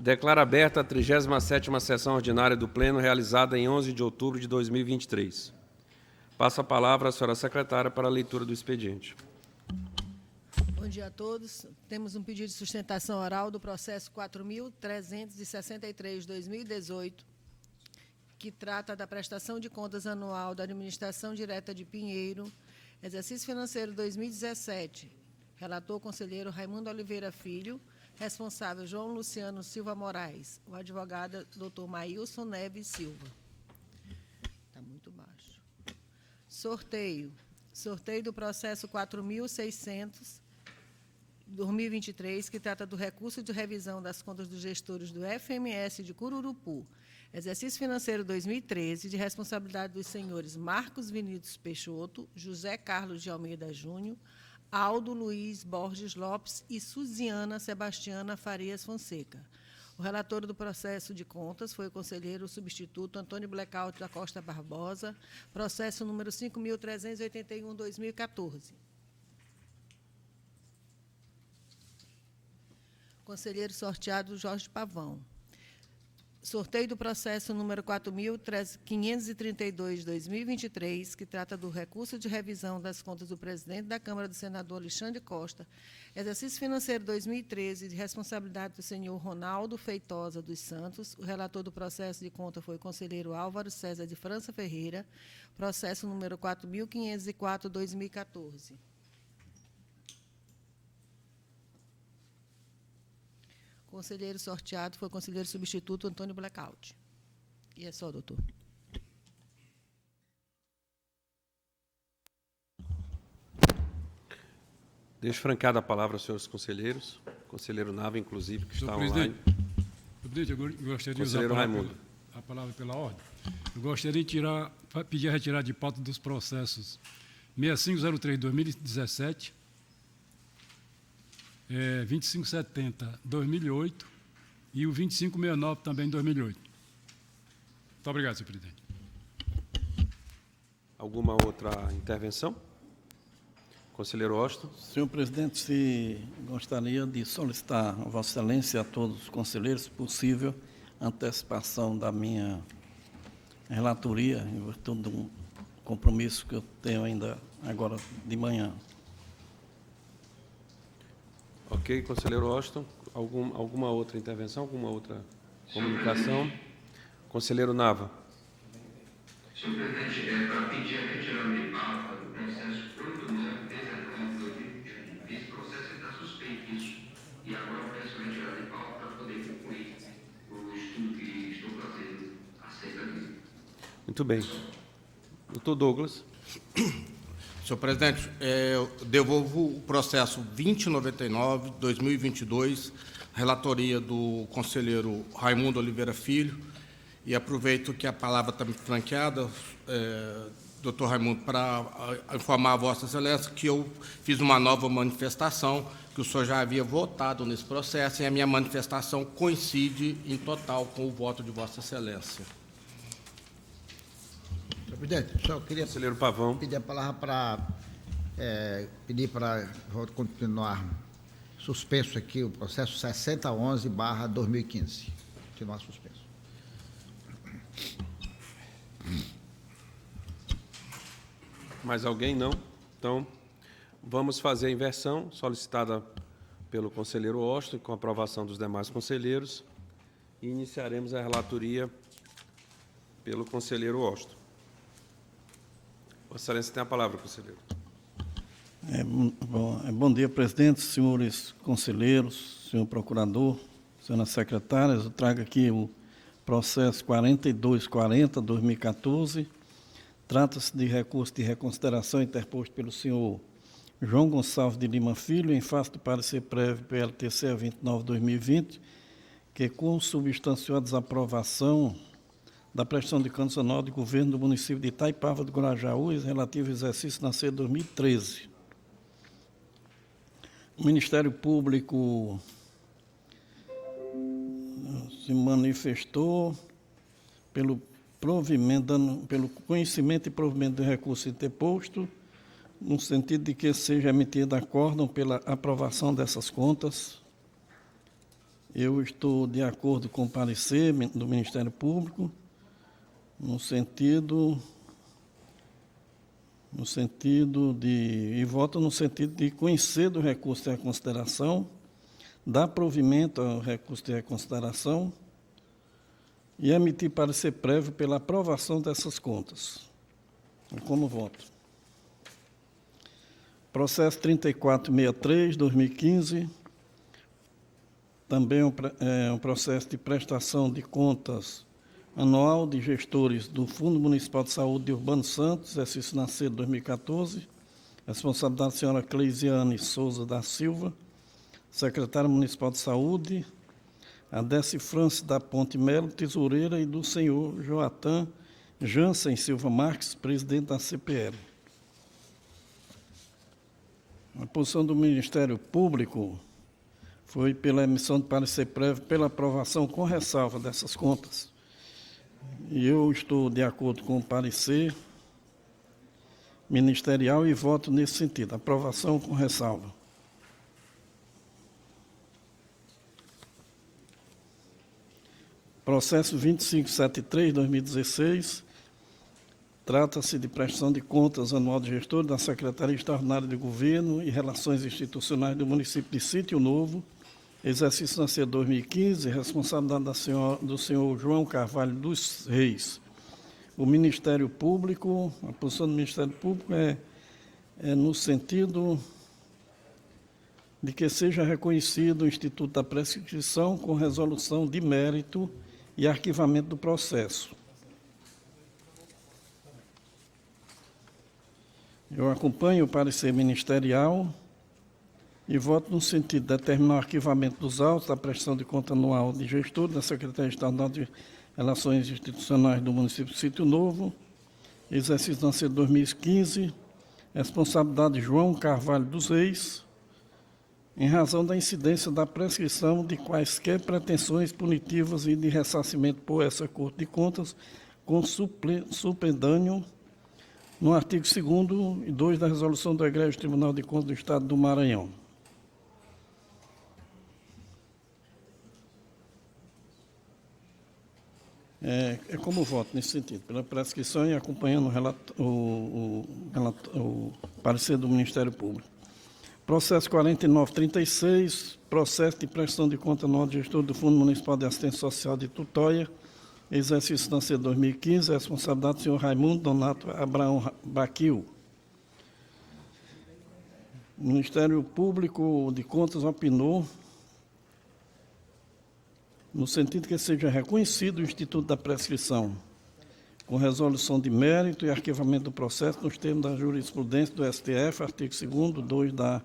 Declaro aberta a 37ª sessão ordinária do Pleno, realizada em 11 de outubro de 2023. Passo a palavra à senhora secretária para a leitura do expediente. Bom dia a todos. Temos um pedido de sustentação oral do processo 4.363/2018, que trata da prestação de contas anual da Administração Direta de Pinheiro, exercício financeiro 2017. Relator, conselheiro Raimundo Oliveira Filho. Responsável, João Luciano Silva Moraes. O advogado, doutor Maílson Neves Silva. Está muito baixo. Sorteio. Sorteio do processo 4.600/2023, que trata do recurso de revisão das contas dos gestores do FMS de Cururupu. Exercício financeiro 2013, de responsabilidade dos senhores Marcos Vinícius Peixoto, José Carlos de Almeida Júnior, Aldo Luiz Borges Lopes e Suziana Sebastiana Farias Fonseca. O relator do processo de contas foi o conselheiro substituto Antônio Blackout da Costa Barbosa, processo número 5.381/2014. Conselheiro sorteado Jorge Pavão. Sorteio do processo número 4.532/2023, que trata do recurso de revisão das contas do presidente da Câmara do Senador Alexandre Costa, exercício financeiro 2013, de responsabilidade do senhor Ronaldo Feitosa dos Santos. O relator do processo de conta foi o conselheiro Álvaro César de França Ferreira, processo número 4.504/2014. Conselheiro sorteado foi o conselheiro substituto Antônio Blackout. E é só, doutor. Deixo francada a palavra aos senhores conselheiros. Conselheiro Nava, inclusive, que está online. Presidente, eu gostaria de usar a palavra pela ordem. Eu gostaria de pedir a retirada de pauta dos processos 6503/2017, 2570/2008 e o 2569 também 2008. Muito obrigado, senhor presidente. Alguma outra intervenção? Conselheiro Austin. Senhor presidente, se gostaria de solicitar a Vossa Excelência e a todos os conselheiros, se possível, antecipação da minha relatoria, em virtude de um compromisso que eu tenho ainda agora de manhã. Ok, conselheiro Austin. Alguma outra intervenção, alguma outra comunicação? Conselheiro Nava. Senhor presidente, para pedir a retirada de pauta do processo 8.019/2021. Esse processo está suspeito, isso. E agora eu peço a retirada de pauta para poder concluir o estudo que estou fazendo acerca disso. Muito bem. Doutor Douglas. Senhor presidente, eu devolvo o processo 2099/2022, relatoria do conselheiro Raimundo Oliveira Filho, e aproveito que a palavra está me franqueada, doutor Raimundo, para informar a Vossa Excelência que eu fiz uma nova manifestação, que o senhor já havia votado nesse processo, e a minha manifestação coincide em total com o voto de Vossa Excelência. Senhor presidente, só queria Conselheiro Pavão. pedir a palavra para pedir para continuar suspenso aqui o processo 6011/2015. Continuar suspenso. Mais alguém? Não? Então, vamos fazer a inversão solicitada pelo conselheiro Austin, com aprovação dos demais conselheiros, e iniciaremos a relatoria pelo conselheiro Austin. Vossa Excelência tem a palavra, conselheiro. Bom dia, presidente, senhores conselheiros, senhor procurador, senhoras secretárias. Eu trago aqui o processo 4240/2014. Trata-se de recurso de reconsideração interposto pelo senhor João Gonçalves de Lima Filho, em face do parecer prévio PLTC 29/2020, que consubstanciou a desaprovação da prestação de contas anual de governo do município de Itaipava do Grajaú, relativo ao exercício financeiro de 2013. O Ministério Público se manifestou pelo conhecimento e provimento do recurso interposto, no sentido de que seja emitido acórdão pela aprovação dessas contas Eu estou de acordo com o parecer do Ministério Público, e voto no sentido de conhecer do recurso de reconsideração, dar provimento ao recurso de reconsideração e emitir parecer prévio pela aprovação dessas contas. Como voto? Processo 3463, 2015, também um processo de prestação de contas anual de gestores do Fundo Municipal de Saúde de Urbano Santos, exercício nascido de 2014, responsabilidade da senhora Cleisiane Souza da Silva, secretária municipal de saúde, a Déci Francis da Ponte Melo, tesoureira, e do senhor Joatan Jansen Silva Marques, presidente da CPL. A posição do Ministério Público foi pela emissão de parecer prévio pela aprovação com ressalva dessas contas. E eu estou de acordo com o parecer ministerial e voto nesse sentido. Aprovação com ressalva. Processo 2573, 2016, trata-se de prestação de contas anual de gestor da Secretaria Extraordinária de Governo e Relações Institucionais do município de Sítio Novo, exercício nascido 2015, responsabilidade do senhor João Carvalho dos Reis. O Ministério Público, a posição do Ministério Público é no sentido de que seja reconhecido o Instituto da Prescrição com resolução de mérito e arquivamento do processo. Eu acompanho o parecer ministerial e voto no sentido de determinar o arquivamento dos autos da prestação de conta anual de gestor da Secretaria Estadual de Relações Institucionais do município de Sítio Novo, exercício nascido 2015, responsabilidade de João Carvalho dos Reis, em razão da incidência da prescrição de quaisquer pretensões punitivas e de ressarcimento por essa Corte de Contas, com supedâneo no artigo 2º e 2 da Resolução do Egrégio Tribunal de Contas do Estado do Maranhão. É como voto nesse sentido, pela prescrição e acompanhando o parecer do Ministério Público. Processo 4936, processo de prestação de conta anual de gestor do Fundo Municipal de Assistência Social de Tutóia, exercício nascido 2015, responsabilidade do senhor Raimundo Donato Abraão Baquil. O Ministério Público de Contas opinou no sentido que seja reconhecido o Instituto da Prescrição, com resolução de mérito e arquivamento do processo nos termos da jurisprudência do STF, artigo 2º, 2 da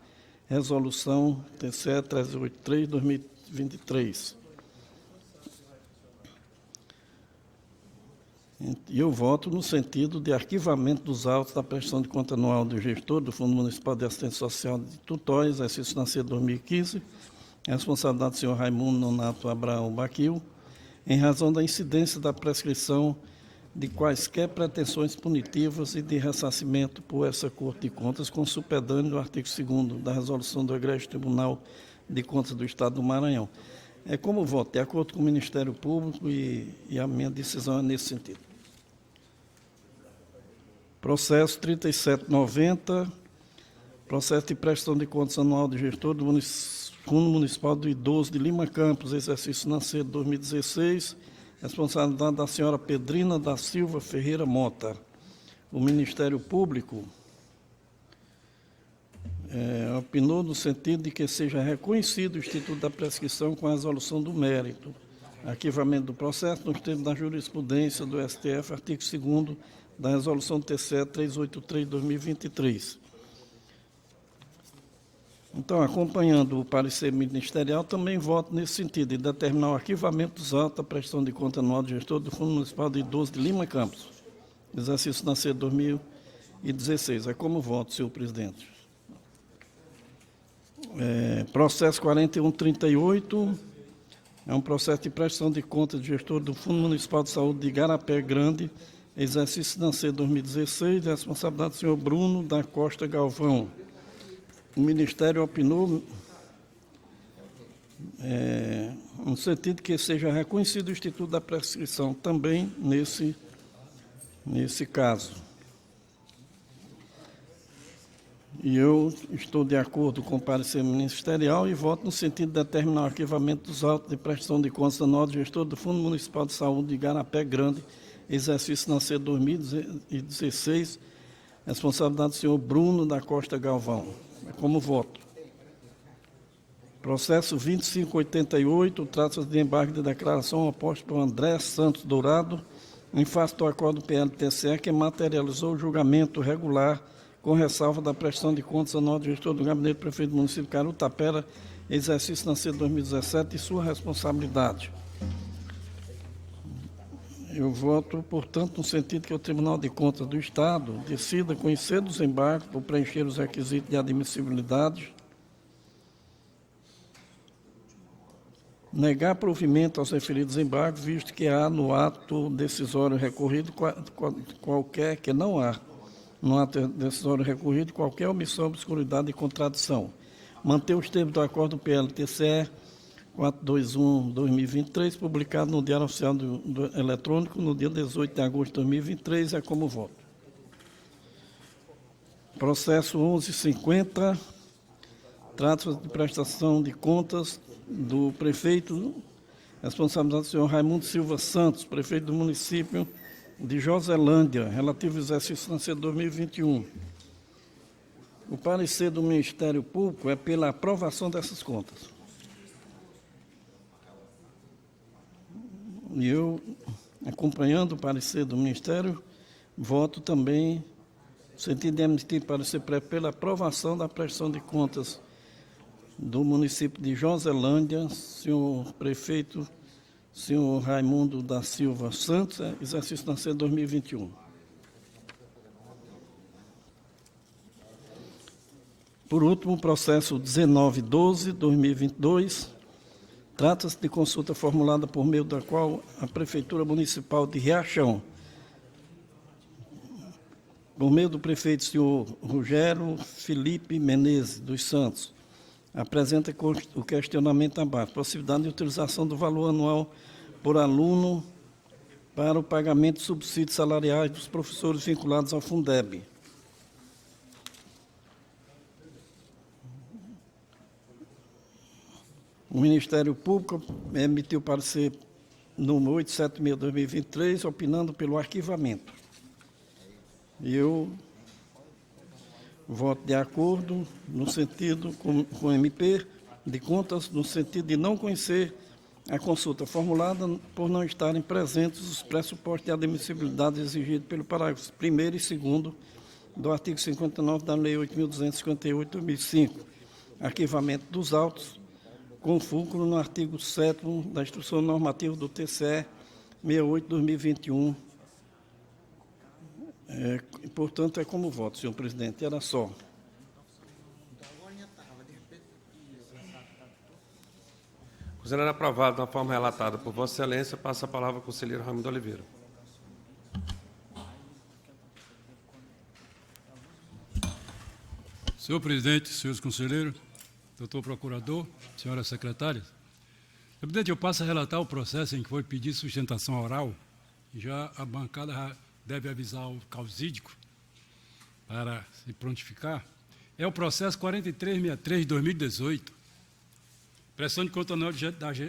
Resolução TCE 383, 2023. E eu voto no sentido de arquivamento dos autos da prestação de conta anual do gestor do Fundo Municipal de Assistência Social de Tutóia, exercício nascido em 2015, responsabilidade do senhor Raimundo Nonato Abraão Baquil, em razão da incidência da prescrição de quaisquer pretensões punitivas e de ressarcimento por essa Corte de Contas, com supedâneo do artigo 2º da Resolução do Egrégio Tribunal de Contas do Estado do Maranhão. É como voto, de acordo com o Ministério Público, e a minha decisão é nesse sentido. Processo 3790, processo de prestação de contas anual de gestor do Fundo Municipal do Idoso de Lima Campos, exercício nascido de 2016, responsabilidade da senhora Pedrina da Silva Ferreira Mota. O Ministério Público opinou no sentido de que seja reconhecido o Instituto da Prescrição com a resolução do mérito, arquivamento do processo nos termos da jurisprudência do STF, artigo 2º da Resolução TCE 383, 2023. Então, acompanhando o parecer ministerial, também voto nesse sentido, de determinar o arquivamento dos autos da prestação de conta anual de gestor do Fundo Municipal de Idoso de Lima Campos, exercício nascido em 2016. É como voto, senhor presidente. Processo 4138, é um processo de prestação de conta de gestor do Fundo Municipal de Saúde de Igarapé Grande, exercício nascido em 2016, de responsabilidade do senhor Bruno da Costa Galvão. O Ministério opinou no sentido que seja reconhecido o Instituto da Prescrição também nesse caso. E eu estou de acordo com o parecer ministerial e voto no sentido de determinar o arquivamento dos autos de prestação de contas anual do gestor do Fundo Municipal de Saúde de Igarapé Grande, exercício financeiro 2016, responsabilidade do senhor Bruno da Costa Galvão. É como voto. Processo 2588, trata-se de embargo de declaração oposta por André Santos Dourado, em face do acordo PL-TCE, que materializou o julgamento regular com ressalva da prestação de contas anual do gestor do Gabinete do Prefeito do município de Carutapera, exercício financeiro 2017 e sua responsabilidade. Eu voto, portanto, no sentido que o Tribunal de Contas do Estado decida conhecer dos embargos por preencher os requisitos de admissibilidade, negar provimento aos referidos embargos, visto que há no ato decisório recorrido qualquer, que não há no ato decisório recorrido qualquer omissão, obscuridade e contradição. Manter os termos do acordo PL-TCE 421/2023, publicado no Diário Oficial do Eletrônico no dia 18 de agosto de 2023, é como voto. Processo 1150, trata-se de prestação de contas do prefeito, responsabilidade do senhor Raimundo Silva Santos, prefeito do município de Joselândia, relativo ao exercício financeiro 2021. O parecer do Ministério Público é pela aprovação dessas contas. E eu, acompanhando o parecer do Ministério, voto também no sentido de emitir parecer pela aprovação da prestação de contas do município de Joselândia, senhor prefeito, senhor Raimundo da Silva Santos, exercício financeiro 2021. Por último, o processo 1912/2022, trata-se de consulta formulada por meio da qual a Prefeitura Municipal de Riachão, por meio do prefeito senhor Rogério Felipe Menezes dos Santos, apresenta o questionamento abaixo, possibilidade de utilização do valor anual por aluno para o pagamento de subsídios salariais dos professores vinculados ao Fundeb. O Ministério Público emitiu parecer número 876/2023, opinando pelo arquivamento. E eu voto de acordo no sentido com o MP de Contas, no sentido de não conhecer a consulta formulada por não estarem presentes os pressupostos de admissibilidade exigidos pelo parágrafo 1º e 2º do artigo 59 da Lei 8.258/2005, arquivamento dos autos, com fulcro no artigo 7º da Instrução Normativa do TCE 68/2021. Portanto, é como voto, senhor presidente. Era só. Considerado aprovado na forma relatada por Vossa Excelência, passa a palavra ao conselheiro Raimundo Oliveira. Senhor presidente, senhores conselheiros, doutor procurador, senhoras secretárias, senhor presidente, eu passo a relatar o processo em que foi pedir sustentação oral, e já a bancada deve avisar o causídico para se prontificar. É o processo 4363 de 2018, prestação de conta anual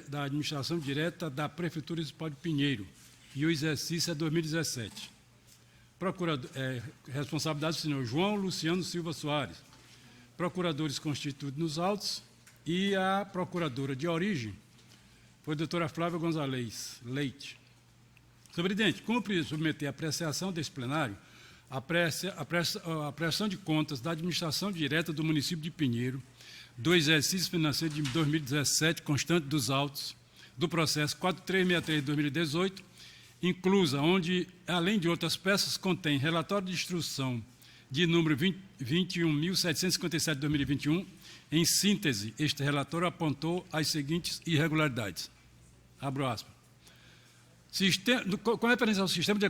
da administração direta da Prefeitura Municipal de Pinheiro, e o exercício é 2017. Responsabilidade do senhor João Luciano Silva Soares, procuradores constituídos nos autos, e a procuradora de origem foi a doutora Flávia Gonzalez Leite. Senhor presidente, cumpre submeter à apreciação desse plenário a prestação de contas da administração direta do município de Pinheiro, do exercício financeiro de 2017, constante dos autos, do processo 4363 de 2018, inclusa, onde, além de outras peças, contém relatório de instrução de número 21.757 de 2021. Em síntese, este relatório apontou as seguintes irregularidades. Abro aspas. Com referência ao sistema de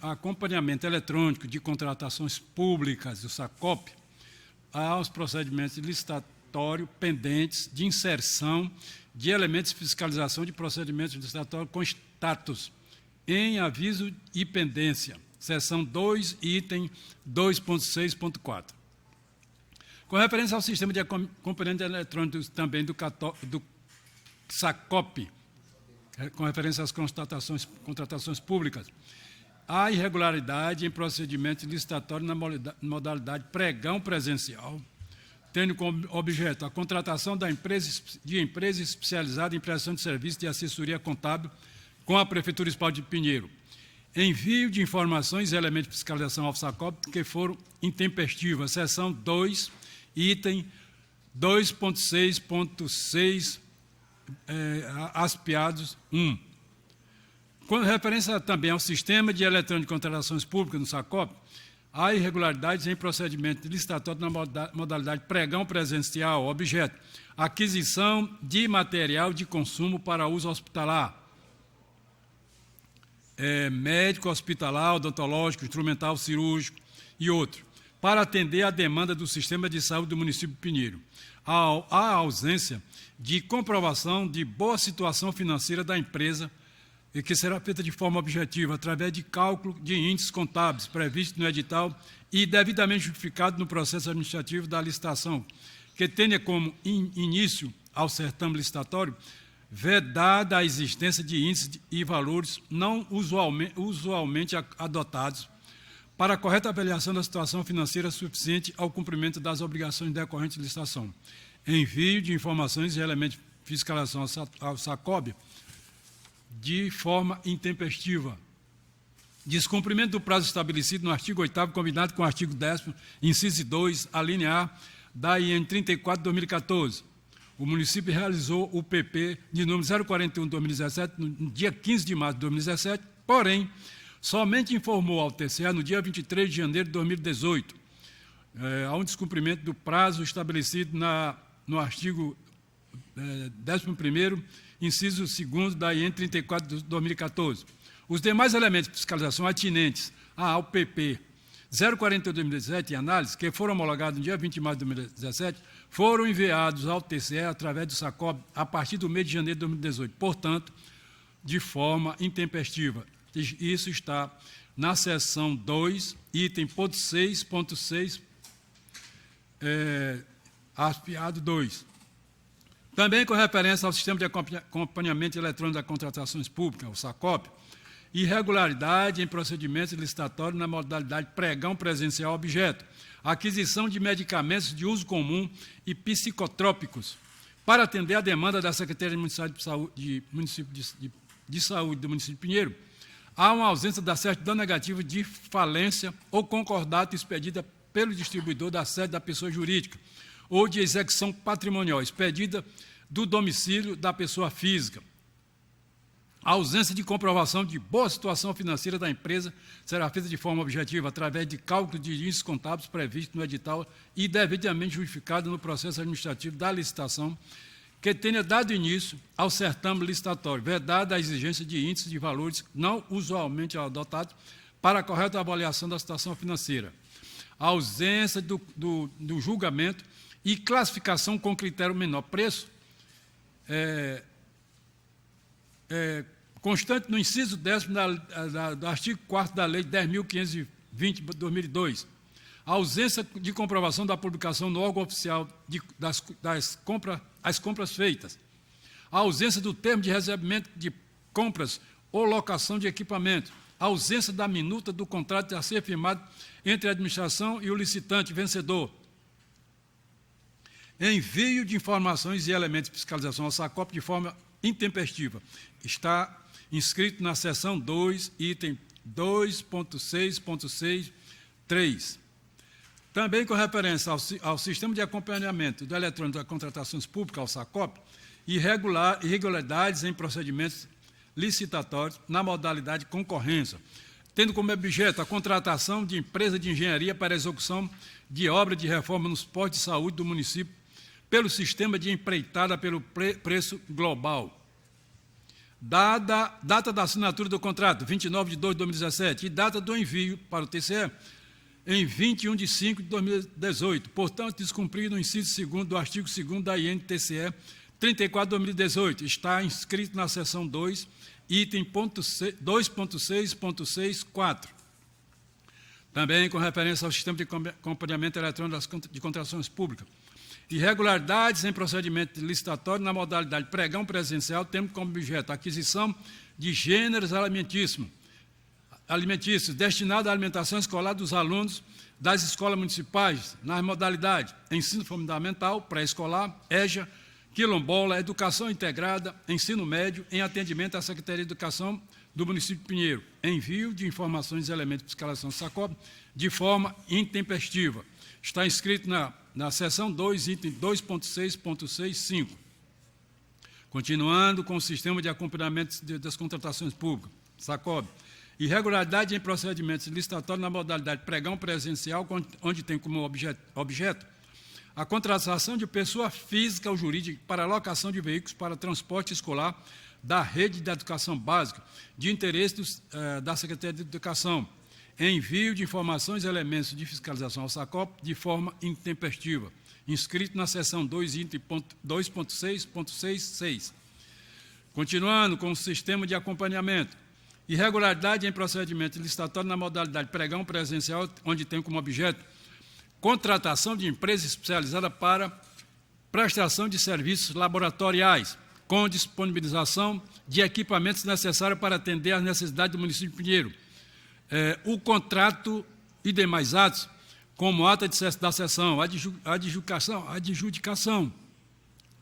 acompanhamento eletrônico de contratações públicas, o SACOP, aos procedimentos licitatórios pendentes de inserção de elementos de fiscalização de procedimentos licitatórios com status em aviso e pendência, seção 2, item 2.6.4. Com referência ao sistema de acompanhamento eletrônico também do SACOP, com referência às contratações públicas, há irregularidade em procedimento licitatório na modalidade pregão presencial, tendo como objeto a contratação de empresa especializada em prestação de serviço de assessoria contábil com a Prefeitura Municipal de Pinheiro, envio de informações e elementos de fiscalização ao SACOP que foram intempestivas, seção 2, item 2.6.6, aspiados 1. Com referência também ao sistema de eletrônico de contratações públicas no SACOP, há irregularidades em procedimento licitatório na modalidade pregão presencial, objeto, aquisição de material de consumo para uso hospitalar, médico, hospitalar, odontológico, instrumental, cirúrgico e outro, para atender à demanda do sistema de saúde do município de Pinheiro. Há ausência de comprovação de boa situação financeira da empresa, e que será feita de forma objetiva, através de cálculo de índices contábeis previstos no edital e devidamente justificado no processo administrativo da licitação, que tenha como início ao certame licitatório vedada a existência de índices e valores não usualmente adotados para a correta avaliação da situação financeira suficiente ao cumprimento das obrigações decorrentes de licitação. Envio de informações e elementos de fiscalização ao SACOB de forma intempestiva. Descumprimento do prazo estabelecido no artigo 8º, combinado com o artigo 10º, inciso 2, a linha A, da IN 34 de 2014. O município realizou o PP de número 041/2017 no dia 15 de março de 2017, porém, somente informou ao TCE no dia 23 de janeiro de 2018, há um descumprimento do prazo estabelecido no artigo 11º, inciso 2º da IN 34 de 2014. Os demais elementos de fiscalização atinentes ao PP 041/2017 em análise, que foram homologados no dia 20 de março de 2017, foram enviados ao TCE através do SACOB a partir do mês de janeiro de 2018, portanto, de forma intempestiva. Isso está na seção 2, item 6.6, aspiado 2. Também com referência ao sistema de acompanhamento eletrônico das contratações públicas, o SACOP, irregularidade em procedimentos licitatórios na modalidade pregão presencial objeto, aquisição de medicamentos de uso comum e psicotrópicos para atender à demanda da Secretaria Municipal de Saúde do município de Pinheiro. Há uma ausência da certidão negativa de falência ou concordata expedida pelo distribuidor da sede da pessoa jurídica ou de execução patrimonial expedida do domicílio da pessoa física. A ausência de comprovação de boa situação financeira da empresa será feita de forma objetiva, através de cálculo de índices contábeis previstos no edital e devidamente justificado no processo administrativo da licitação, que tenha dado início ao certame licitatório, vedada a exigência de índices de valores não usualmente adotados para a correta avaliação da situação financeira. A ausência do julgamento e classificação com critério menor preço, constante no inciso 10º do artigo 4º da Lei 10.520, de 2002. A ausência de comprovação da publicação no órgão oficial das compras feitas. A ausência do termo de recebimento de compras ou locação de equipamento. A ausência da minuta do contrato a ser firmado entre a administração e o licitante vencedor. Envio de informações e elementos de fiscalização ao SACOP de forma intempestiva. Está inscrito na seção 2, item 2.6.6.3. Também com referência ao sistema de acompanhamento do eletrônico das contratações públicas, ao SACOP, irregularidades em procedimentos licitatórios na modalidade concorrência, tendo como objeto a contratação de empresa de engenharia para a execução de obra de reforma nos postos de saúde do município pelo sistema de empreitada pelo preço global. Data da assinatura do contrato, 29 de 2 de 2017, e data do envio para o TCE, em 21 de 5 de 2018. Portanto, descumprido o inciso 2º do artigo 2º da IN-TCE 34/2018, está inscrito na seção 2, item 2.6.6.4. Também com referência ao sistema de acompanhamento eletrônico de contratações públicas. Irregularidades em procedimento licitatório na modalidade pregão presencial, tendo como objeto a aquisição de gêneros alimentícios destinados à alimentação escolar dos alunos das escolas municipais, nas modalidades ensino fundamental, pré-escolar, EJA, quilombola, educação integrada, ensino médio, em atendimento à Secretaria de Educação do município de Pinheiro, envio de informações e elementos de fiscalização do SACOB de forma intempestiva. Está inscrito na seção 2, item 2.6.6.5. Continuando com o sistema de acompanhamento das contratações públicas, SACOB. Irregularidade em procedimentos licitatórios na modalidade pregão presencial, onde tem como objeto a contratação de pessoa física ou jurídica para alocação de veículos para transporte escolar da rede de educação básica, de interesse da Secretaria de Educação, envio de informações e elementos de fiscalização ao SACOB de forma intempestiva, inscrito na seção 2, item 2.6.6.6. Continuando com o sistema de acompanhamento, irregularidade em procedimento licitatório na modalidade pregão presencial, onde tem como objeto contratação de empresa especializada para prestação de serviços laboratoriais, com disponibilização de equipamentos necessários para atender às necessidades do município de Pinheiro. O contrato e demais atos, como ata da sessão, adjudicação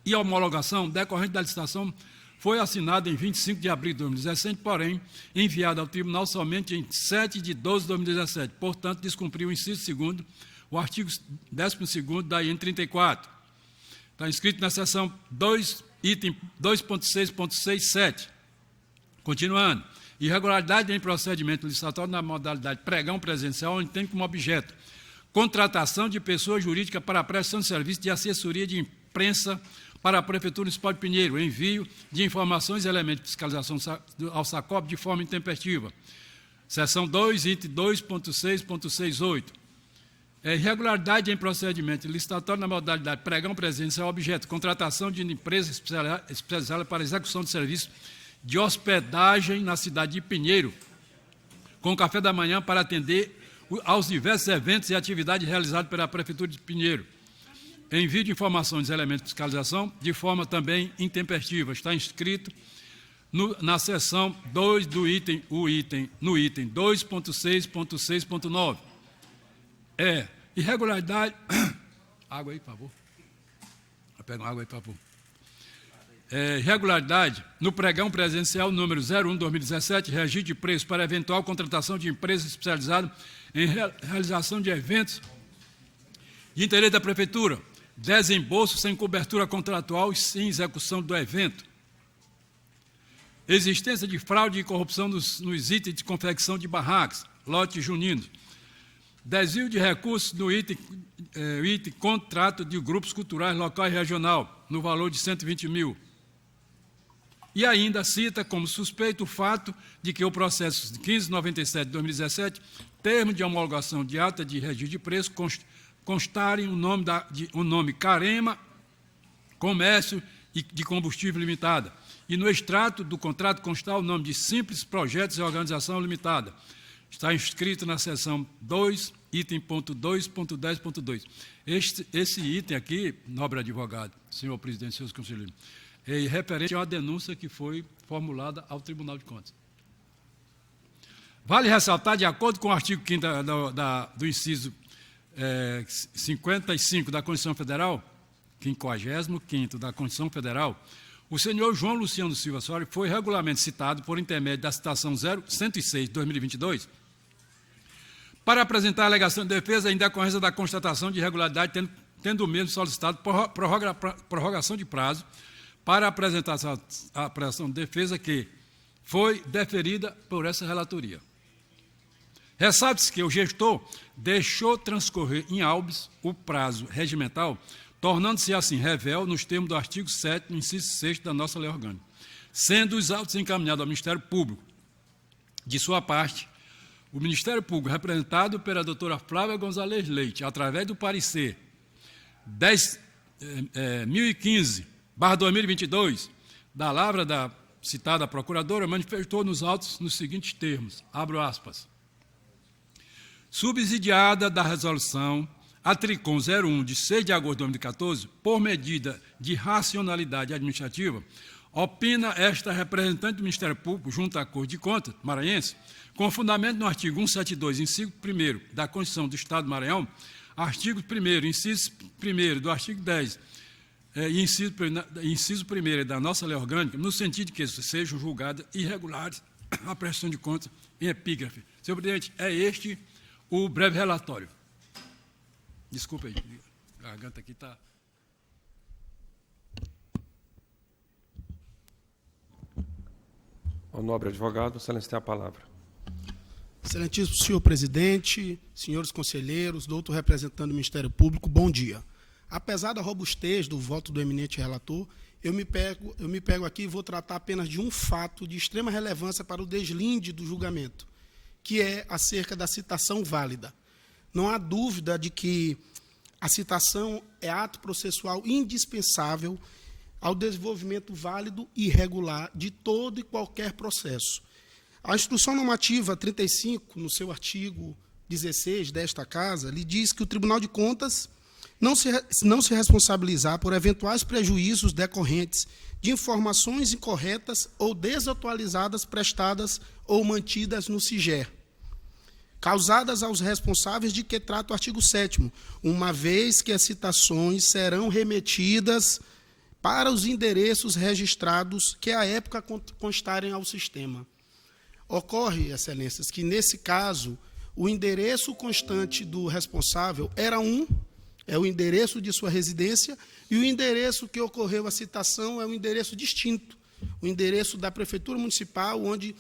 e homologação decorrente da licitação, foi assinado em 25 de abril de 2017, porém, enviado ao tribunal somente em 7 de 12 de 2017. Portanto, descumpriu o inciso 2º, o artigo 12º da IN 34. Está inscrito na seção 2, item 2.6.6.7. Continuando. Irregularidade em procedimento licitatório na modalidade pregão presencial, onde tem como objeto contratação de pessoa jurídica para a prestação de serviço de assessoria de imprensa para a Prefeitura Municipal de Pinheiro, envio de informações e elementos de fiscalização ao SACOB de forma intempestiva. Seção 2, item 2.6.6.8. Irregularidade em procedimento licitatório na modalidade pregão presencial, objeto contratação de empresa especializada para execução de serviço de hospedagem na cidade de Pinheiro, com café da manhã para atender aos diversos eventos e atividades realizados pela Prefeitura de Pinheiro. Envio de informações e elementos de fiscalização de forma também intempestiva. Está inscrito na seção 2 do item 2.6.6.9. Irregularidade... Água aí, por favor. Pega água aí, por favor. Irregularidade no pregão presencial número 01/2017, registro de preço para eventual contratação de empresa especializada em realização de eventos de interesse da Prefeitura, desembolso sem cobertura contratual e sem execução do evento. Existência de fraude e corrupção nos itens de confecção de barracas, lotes juninos. Desvio de recursos no item contrato de grupos culturais local e regional, no valor de 120 mil. E ainda cita como suspeito o fato de que o processo 1597 de 2017, termo de homologação de ata de registro de preço, constarem o nome Carema Comércio de Combustível Limitada, e no extrato do contrato constar o nome de Simples Projetos e Organização Limitada. Está inscrito na seção 2, item .2.10.2. Esse item aqui, nobre advogado, senhor presidente e seus conselheiros, é referente a uma denúncia que foi formulada ao Tribunal de Contas. Vale ressaltar, de acordo com o artigo 5º do inciso 55 da Constituição Federal, 55º da Constituição Federal, o senhor João Luciano Silva Soares foi regularmente citado por intermédio da citação 106 de 2022 para apresentar a alegação de defesa em decorrência da constatação de irregularidade, tendo o mesmo solicitado prorrogação de prazo para apresentar a apreensão de defesa que foi deferida por essa relatoria. Ressalte-se que o gestor deixou transcorrer em habeas o prazo regimental, tornando-se assim revel nos termos do artigo 7º, inciso 6º da nossa lei orgânica, sendo os autos encaminhados ao Ministério Público. De sua parte, o Ministério Público, representado pela doutora Flávia Gonzalez Leite, através do parecer 10.015/2017, 2022, da lavra da citada procuradora, manifestou nos autos nos seguintes termos, abro aspas, subsidiada da resolução Atricom 01, de 6 de agosto de 2014, por medida de racionalidade administrativa, opina esta representante do Ministério Público junto à Corte de Contas maranhense, com fundamento no artigo 172, inciso 1º da Constituição do Estado do Maranhão, artigo 1º, inciso 1º do artigo 10, inciso 1º da nossa lei orgânica, no sentido de que sejam julgadas irregulares a prestação de contas em epígrafe. Senhor presidente, é este o breve relatório. Desculpa aí, a garganta aqui está... O nobre advogado, excelência, tem a palavra. Excelentíssimo senhor presidente, senhores conselheiros, doutor representante do Ministério Público, bom dia. Apesar da robustez do voto do eminente relator, eu me pego aqui e vou tratar apenas de um fato de extrema relevância para o deslinde do julgamento, que é acerca da citação válida. Não há dúvida de que a citação é ato processual indispensável ao desenvolvimento válido e regular de todo e qualquer processo. A Instrução Normativa 35, no seu artigo 16 desta Casa, lhe diz que o Tribunal de Contas não se responsabilizar por eventuais prejuízos decorrentes de informações incorretas ou desatualizadas prestadas ou mantidas no SIGER, causadas aos responsáveis de que trata o artigo 7º, uma vez que as citações serão remetidas para os endereços registrados que à época constarem ao sistema. Ocorre, excelências, que nesse caso o endereço constante do responsável era é o endereço de sua residência, e o endereço que ocorreu a citação é um endereço distinto, o endereço da Prefeitura Municipal, onde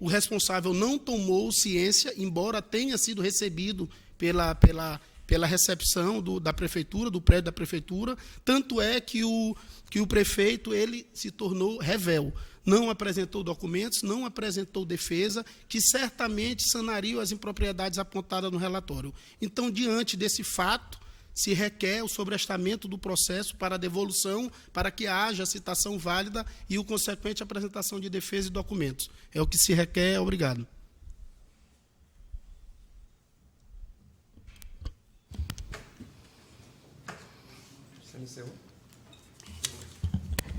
o responsável não tomou ciência, embora tenha sido recebido pela recepção da prefeitura, do prédio da prefeitura, tanto é que o prefeito ele se tornou revel, não apresentou documentos, não apresentou defesa, que certamente sanariam as impropriedades apontadas no relatório. Então, diante desse fato, se requer o sobrestamento do processo para a devolução, para que haja citação válida e o consequente apresentação de defesa e documentos. É o que se requer. Obrigado.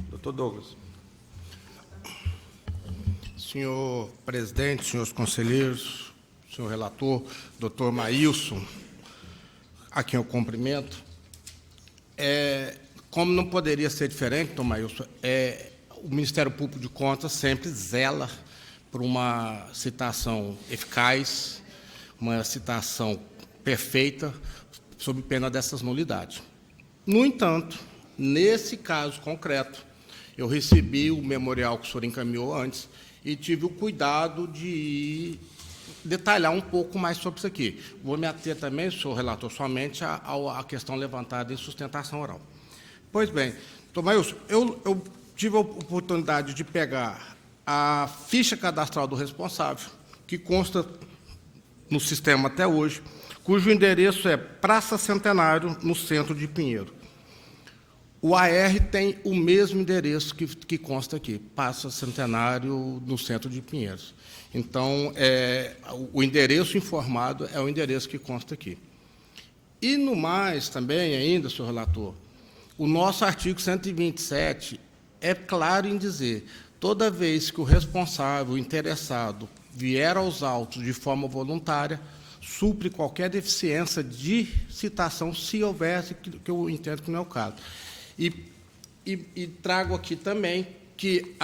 Doutor Douglas. Senhor presidente, senhores conselheiros, senhor relator, doutor Maílson, a quem eu cumprimento. Como não poderia ser diferente, doutor Maílson, o Ministério Público de Contas sempre zela por uma citação eficaz, uma citação perfeita, sob pena dessas nulidades. No entanto, nesse caso concreto, eu recebi o memorial que o senhor encaminhou antes e tive o cuidado de detalhar um pouco mais sobre isso aqui. Vou me ater também, senhor relator, somente à questão levantada em sustentação oral. Pois bem, doutor Maílson, eu tive a oportunidade de pegar a ficha cadastral do responsável, que consta no sistema até hoje, cujo endereço é Praça Centenário, no centro de Pinheiro. O AR tem o mesmo endereço que consta aqui, Praça Centenário, no centro de Pinheiros. Então, o endereço informado é o endereço que consta aqui. E, no mais, também, ainda, senhor relator, o nosso artigo 127 é claro em dizer, toda vez que o responsável, o interessado, vier aos autos de forma voluntária, supre qualquer deficiência de citação, se houvesse, que eu entendo que não é o caso. E trago aqui também que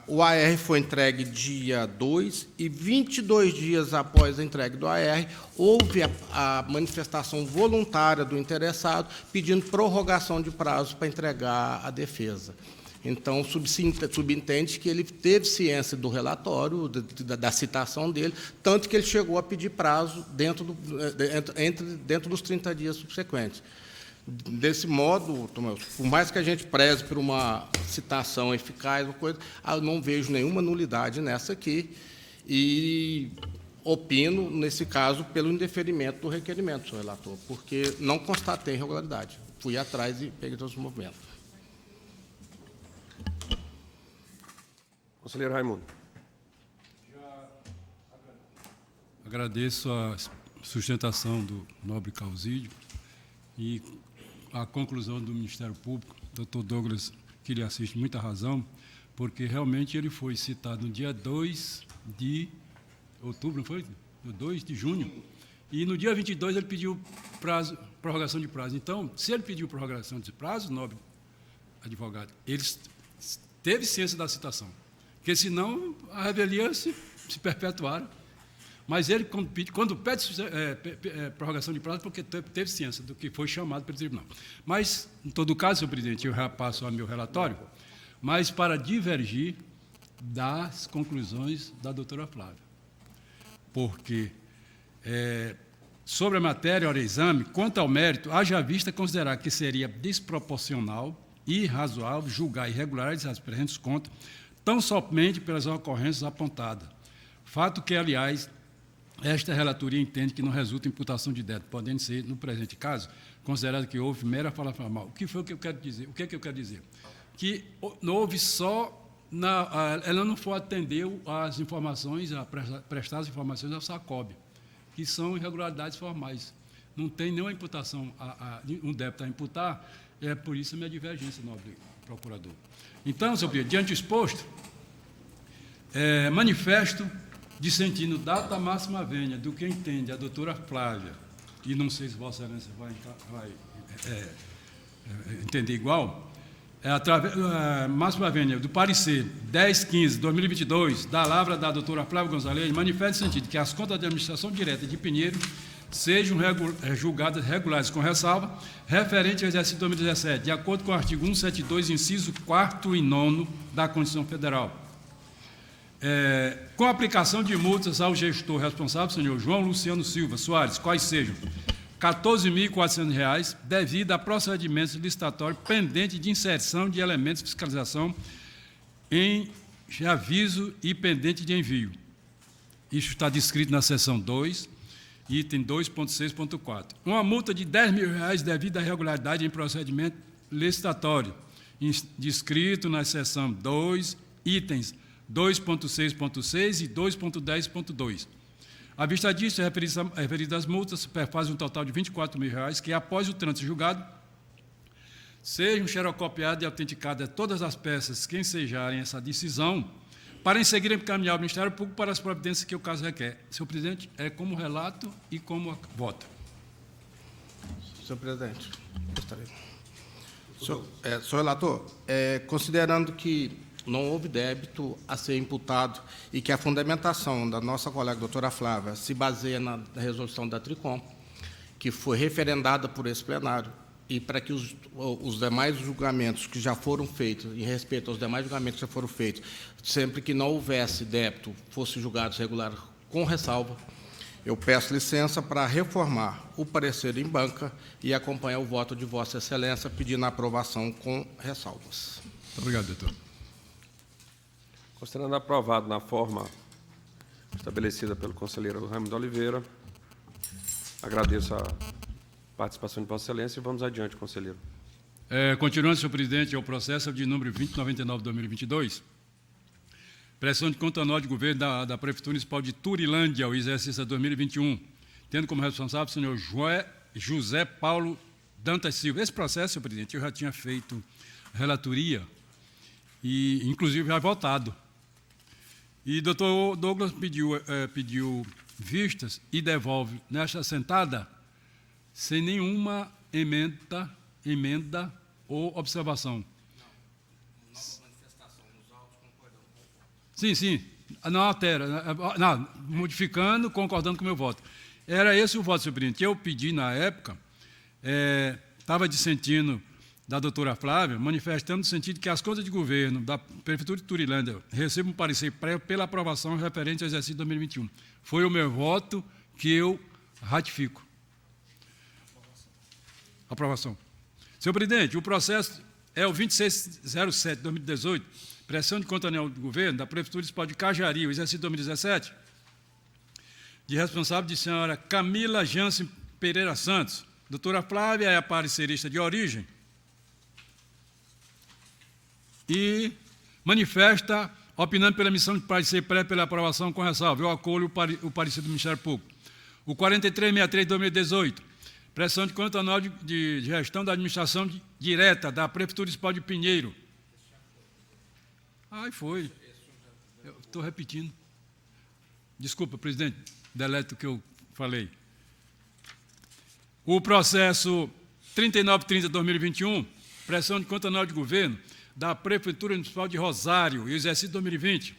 o AR foi entregue dia 2 e 22 dias após a entrega do AR, houve a manifestação voluntária do interessado pedindo prorrogação de prazo para entregar a defesa. Então, subentende que ele teve ciência do relatório, da citação dele, tanto que ele chegou a pedir prazo dentro dos 30 dias subsequentes. Desse modo, por mais que a gente preze por uma citação eficaz, eu não vejo nenhuma nulidade nessa aqui e opino, nesse caso, pelo indeferimento do requerimento, senhor relator, porque não constatei irregularidade. fui atrás e peguei todos os movimentos. Conselheiro Raimundo. Agradeço a sustentação do nobre Causídio e a conclusão do Ministério Público, doutor Douglas, que lhe assiste muita razão, porque realmente ele foi citado no dia 2 de outubro, não foi? No 2 de junho. E no dia 22 ele pediu prorrogação de prazo. Então, se ele pediu prorrogação de prazo, nobre advogado, ele teve ciência da citação, porque senão a revelia se perpetuara. Mas ele, quando pede prorrogação de prazo, porque teve ciência do que foi chamado pelo tribunal. Mas, em todo caso, senhor presidente, eu já passo ao meu relatório, mas para divergir das conclusões da doutora Flávia. Porque, sobre a matéria, hora exame, quanto ao mérito, haja vista considerar que seria desproporcional e irrazoável julgar irregulares as presentes contas, tão somente pelas ocorrências apontadas. Fato que, aliás, esta relatoria entende que não resulta imputação de débito, podendo ser, no presente caso, considerado que houve mera fala formal. O que foi que eu quero dizer? O que é que eu quero dizer? Que não houve só... ela não foi atender as informações, a prestar as informações ao SACOB, que são irregularidades formais. Não tem nenhuma imputação, um débito a imputar, por isso a minha divergência, nobre procurador. Então, senhor presidente, diante do exposto, manifesto dissentindo data máxima vênia do que entende a doutora Flávia, e não sei se Vossa Excelência vai entender igual, máxima vênia do parecer 10/15/2022, da lavra da doutora Flávia Gonzalez, manifesta no sentido que as contas de administração direta de Pinheiro sejam julgadas regulares com ressalva, referente ao exercício 2017, de acordo com o artigo 172, inciso 4º e 9º da Constituição Federal. Com a aplicação de multas ao gestor responsável, senhor João Luciano Silva Soares, quais sejam R$ 14.400, devido a procedimentos licitatórios pendentes de inserção de elementos de fiscalização em aviso e pendente de envio. Isso está descrito na seção 2, item 2.6.4. Uma multa de R$ 10.000 devido à irregularidade em procedimento licitatório, descrito na seção 2, itens 2.6.6 e 2.10.2. À vista disso, referidas multas superfazem um total de R$ 24.000, que, após o trânsito julgado, sejam xerocopiadas e autenticadas todas as peças que ensejarem essa decisão, para em seguida encaminhar ao Ministério Público para as providências que o caso requer. Senhor presidente, é como relato e como voto. Senhor presidente, gostaria. Senhor relator, considerando que não houve débito a ser imputado e que a fundamentação da nossa colega doutora Flávia se baseia na resolução da TRICOM, que foi referendada por esse plenário, e para que os demais julgamentos que já foram feitos, em respeito aos demais julgamentos que já foram feitos, sempre que não houvesse débito, fossem julgados regulares com ressalva, eu peço licença para reformar o parecer em banca e acompanhar o voto de Vossa Excelência, pedindo a aprovação com ressalvas. Muito obrigado, doutor. Considerando aprovado na forma estabelecida pelo conselheiro Raimundo Oliveira, agradeço a participação de Vossa Excelência e vamos adiante, conselheiro. Continuando, senhor presidente, ao processo de número 2099/2022, prestação de conta anual de governo da Prefeitura Municipal de Turilândia, o exercício 2021, tendo como responsável o senhor José Paulo Dantas Silva. Esse processo, senhor presidente, eu já tinha feito relatoria e, inclusive, já votado. E o doutor Douglas pediu vistas e devolve nesta sentada sem nenhuma emenda ou observação. Nova manifestação nos autos, concordando com o voto. Sim, não altera, não, modificando, concordando com o meu voto. Era esse o voto, senhor presidente. Eu pedi, na época, estava dissentindo da doutora Flávia, manifestando no sentido que as contas de governo da Prefeitura de Turilândia recebam um parecer prévio pela aprovação referente ao exercício 2021. Foi o meu voto que eu ratifico. Aprovação. Senhor presidente, o processo é o 2607/2018, prestação de conta anual do governo da Prefeitura Municipal de Cajari, o exercício 2017, de responsável de senhora Camila Jansen Pereira Santos, Doutora Flávia é a parecerista de origem e manifesta, opinando pela emissão de parecer prévio pela aprovação com ressalva. Eu acolho o parecer do Ministério Público. O 4363 de 2018, prestação de conta anual de gestão da administração direta da Prefeitura Municipal de Pinheiro. Ai, foi. Eu estou repetindo. Desculpa, presidente, delete o que eu falei. O processo 3930 de 2021, prestação de conta anual de governo da Prefeitura Municipal de Rosário e exercício 2020,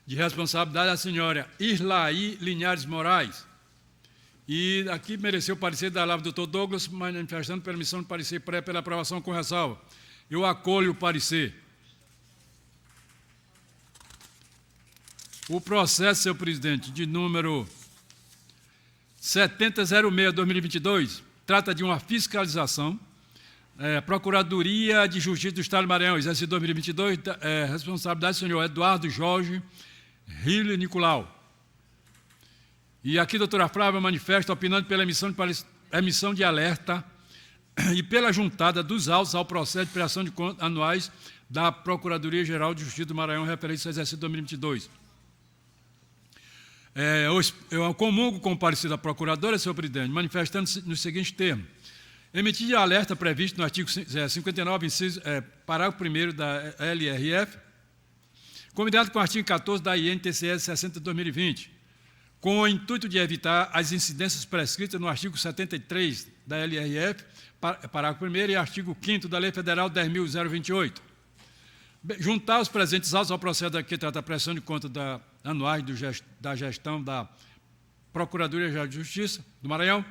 de responsabilidade da senhora Irlaí Linhares Moraes. E aqui mereceu o parecer da palavra do doutor Douglas, manifestando permissão de parecer prévio pela aprovação com ressalva. Eu acolho o parecer. O processo, senhor presidente, de número 7006-2022, trata de uma fiscalização, Procuradoria de Justiça do Estado do Maranhão, exercício 2022, responsabilidade do senhor Eduardo Jorge Rilho Nicolau. E aqui, doutora Flávia manifesta, opinando pela emissão de alerta e pela juntada dos autos ao processo de prestação de contas anuais da Procuradoria-Geral de Justiça do Maranhão, referente ao exercício 2022. Eu comungo com o parecer da Procuradora, senhor presidente, manifestando-se nos seguintes termos. Emitir de alerta previsto no artigo 59, inciso, parágrafo 1º da LRF, combinado com o artigo 14 da INTCS 60 de 2020, com o intuito de evitar as incidências prescritas no artigo 73 da LRF, parágrafo 1º, e artigo 5º da Lei Federal 10.028. Juntar os presentes autos ao processo que trata a prestação de contas anuais da gestão da Procuradoria-Geral de Justiça do Maranhão.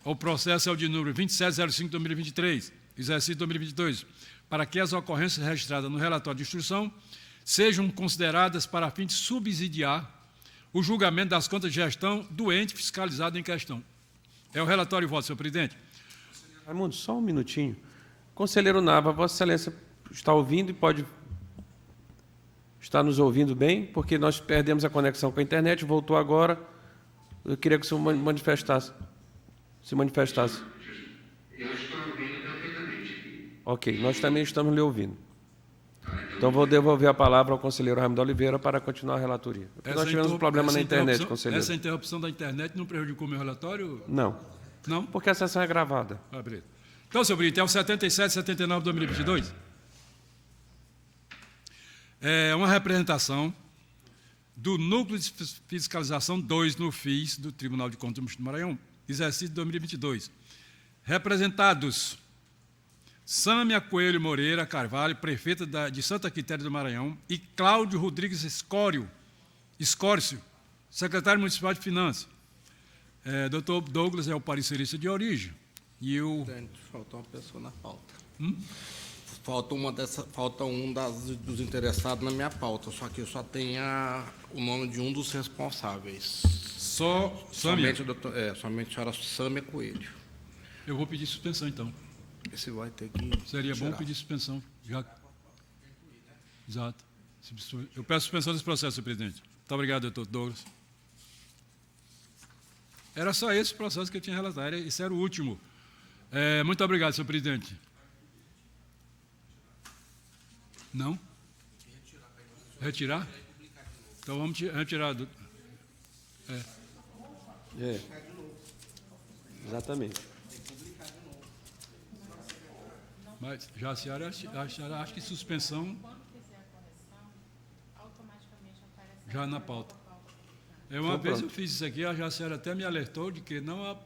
O processo é o de número 2705-2023, exercício 2022, para que as ocorrências registradas no relatório de instrução sejam consideradas para fim de subsidiar o julgamento das contas de gestão do ente fiscalizado em questão. É o relatório e voto, senhor presidente. Raimundo, só um minutinho. Conselheiro Nava, Vossa Excelência está ouvindo e pode estar nos ouvindo bem, porque nós perdemos a conexão com a internet, voltou agora. Eu queria que o senhor se manifestasse. Eu estou ouvindo perfeitamente aqui. Ok, nós também estamos lhe ouvindo. Então, vou devolver a palavra ao conselheiro Raimundo Oliveira para continuar a relatoria. Porque nós tivemos um problema na internet, conselheiro. Essa interrupção da internet não prejudicou meu relatório? Não. Não? Porque a sessão é gravada. Beleza. Então, senhor presidente, é o 77 79 de 2022. É uma representação do Núcleo de Fiscalização 2 no FIS do Tribunal de Contas do Município do Maranhão, exercício de 2022. Representados Sâmia Coelho Moreira Carvalho, prefeita de Santa Quitéria do Maranhão, e Cláudio Rodrigues Escórcio, secretário municipal de Finanças. Doutor Douglas é o parecerista de origem. E o... Falta uma pessoa na pauta. Falta dos interessados na minha pauta, só que eu só tenho o nome de um dos responsáveis. Somente a senhora Sâmia Coelho. Eu vou pedir suspensão, então. Esse vai ter que Seria tirar. bom pedir suspensão. Exato. Eu peço suspensão desse processo, senhor presidente. Muito obrigado, doutor Douglas. Era só esse processo que eu tinha relatado. Esse era o último. Muito obrigado, senhor presidente. Não? Retirar? Então vamos retirar. Exatamente. Mas já a senhora acha que suspensão já na pauta. Uma vez eu fiz isso aqui, a senhora até me alertou de que não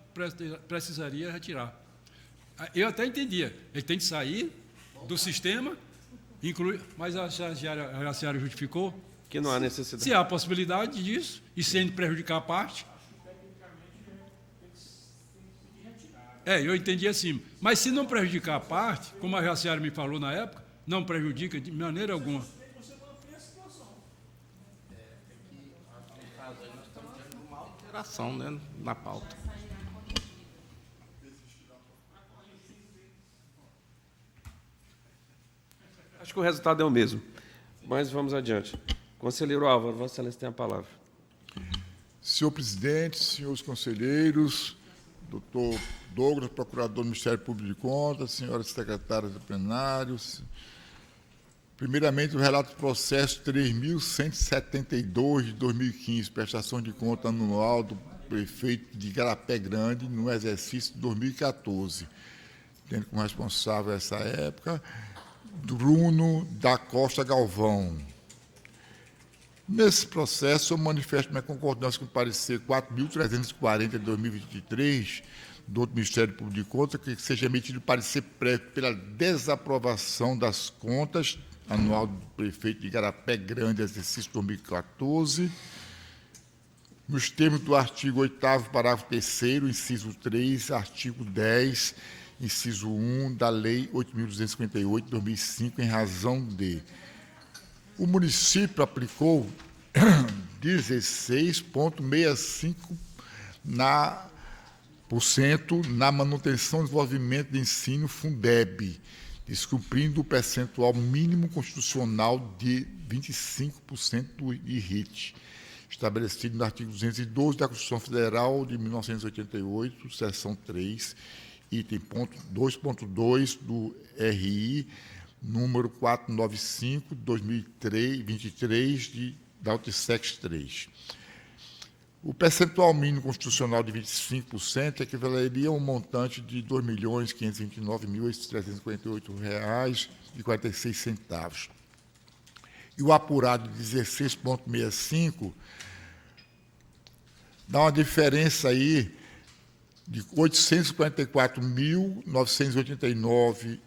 precisaria retirar. Eu até entendia. Ele tem que sair do sistema, incluir, mas a senhora justificou Que não há necessidade. se há possibilidade disso e sem prejudicar a parte. Eu entendi assim. Mas se não prejudicar a parte, como a senhora me falou na época, não prejudica de maneira alguma. Alteração, né, na pauta. Acho que o resultado é o mesmo, mas vamos adiante. Conselheiro Álvaro, Vossa Excelência tem a palavra. Senhor presidente, senhores conselheiros, doutor Douglas, procurador do Ministério Público de Contas, senhoras secretárias do plenário. Primeiramente, o relato do processo 3.172 de 2015, prestação de conta anual do prefeito de Igarapé Grande no exercício de 2014, tendo como responsável essa época Bruno da Costa Galvão. Nesse processo, eu manifesto minha concordância com o parecer 4.340 de 2023 do Ministério Público de Contas, que seja emitido parecer prévio pela desaprovação das contas anual do prefeito de Igarapé Grande, exercício 2014, nos termos do artigo 8º, parágrafo 3º, inciso 3, artigo 10, inciso 1 da Lei 8.258, de 2005, em razão de o município aplicou 16,65% na manutenção e desenvolvimento de ensino Fundeb, descumprindo o percentual mínimo constitucional de 25% do IRIT, estabelecido no artigo 212 da Constituição Federal de 1988, seção 3, item 2.2 do RI, número 495, 2023, da UTSEX 3. O percentual mínimo constitucional de 25% equivaleria a um montante de R$ 2.529.358,46. E o apurado de 16,65% dá uma diferença aí de R$ 844.989,52.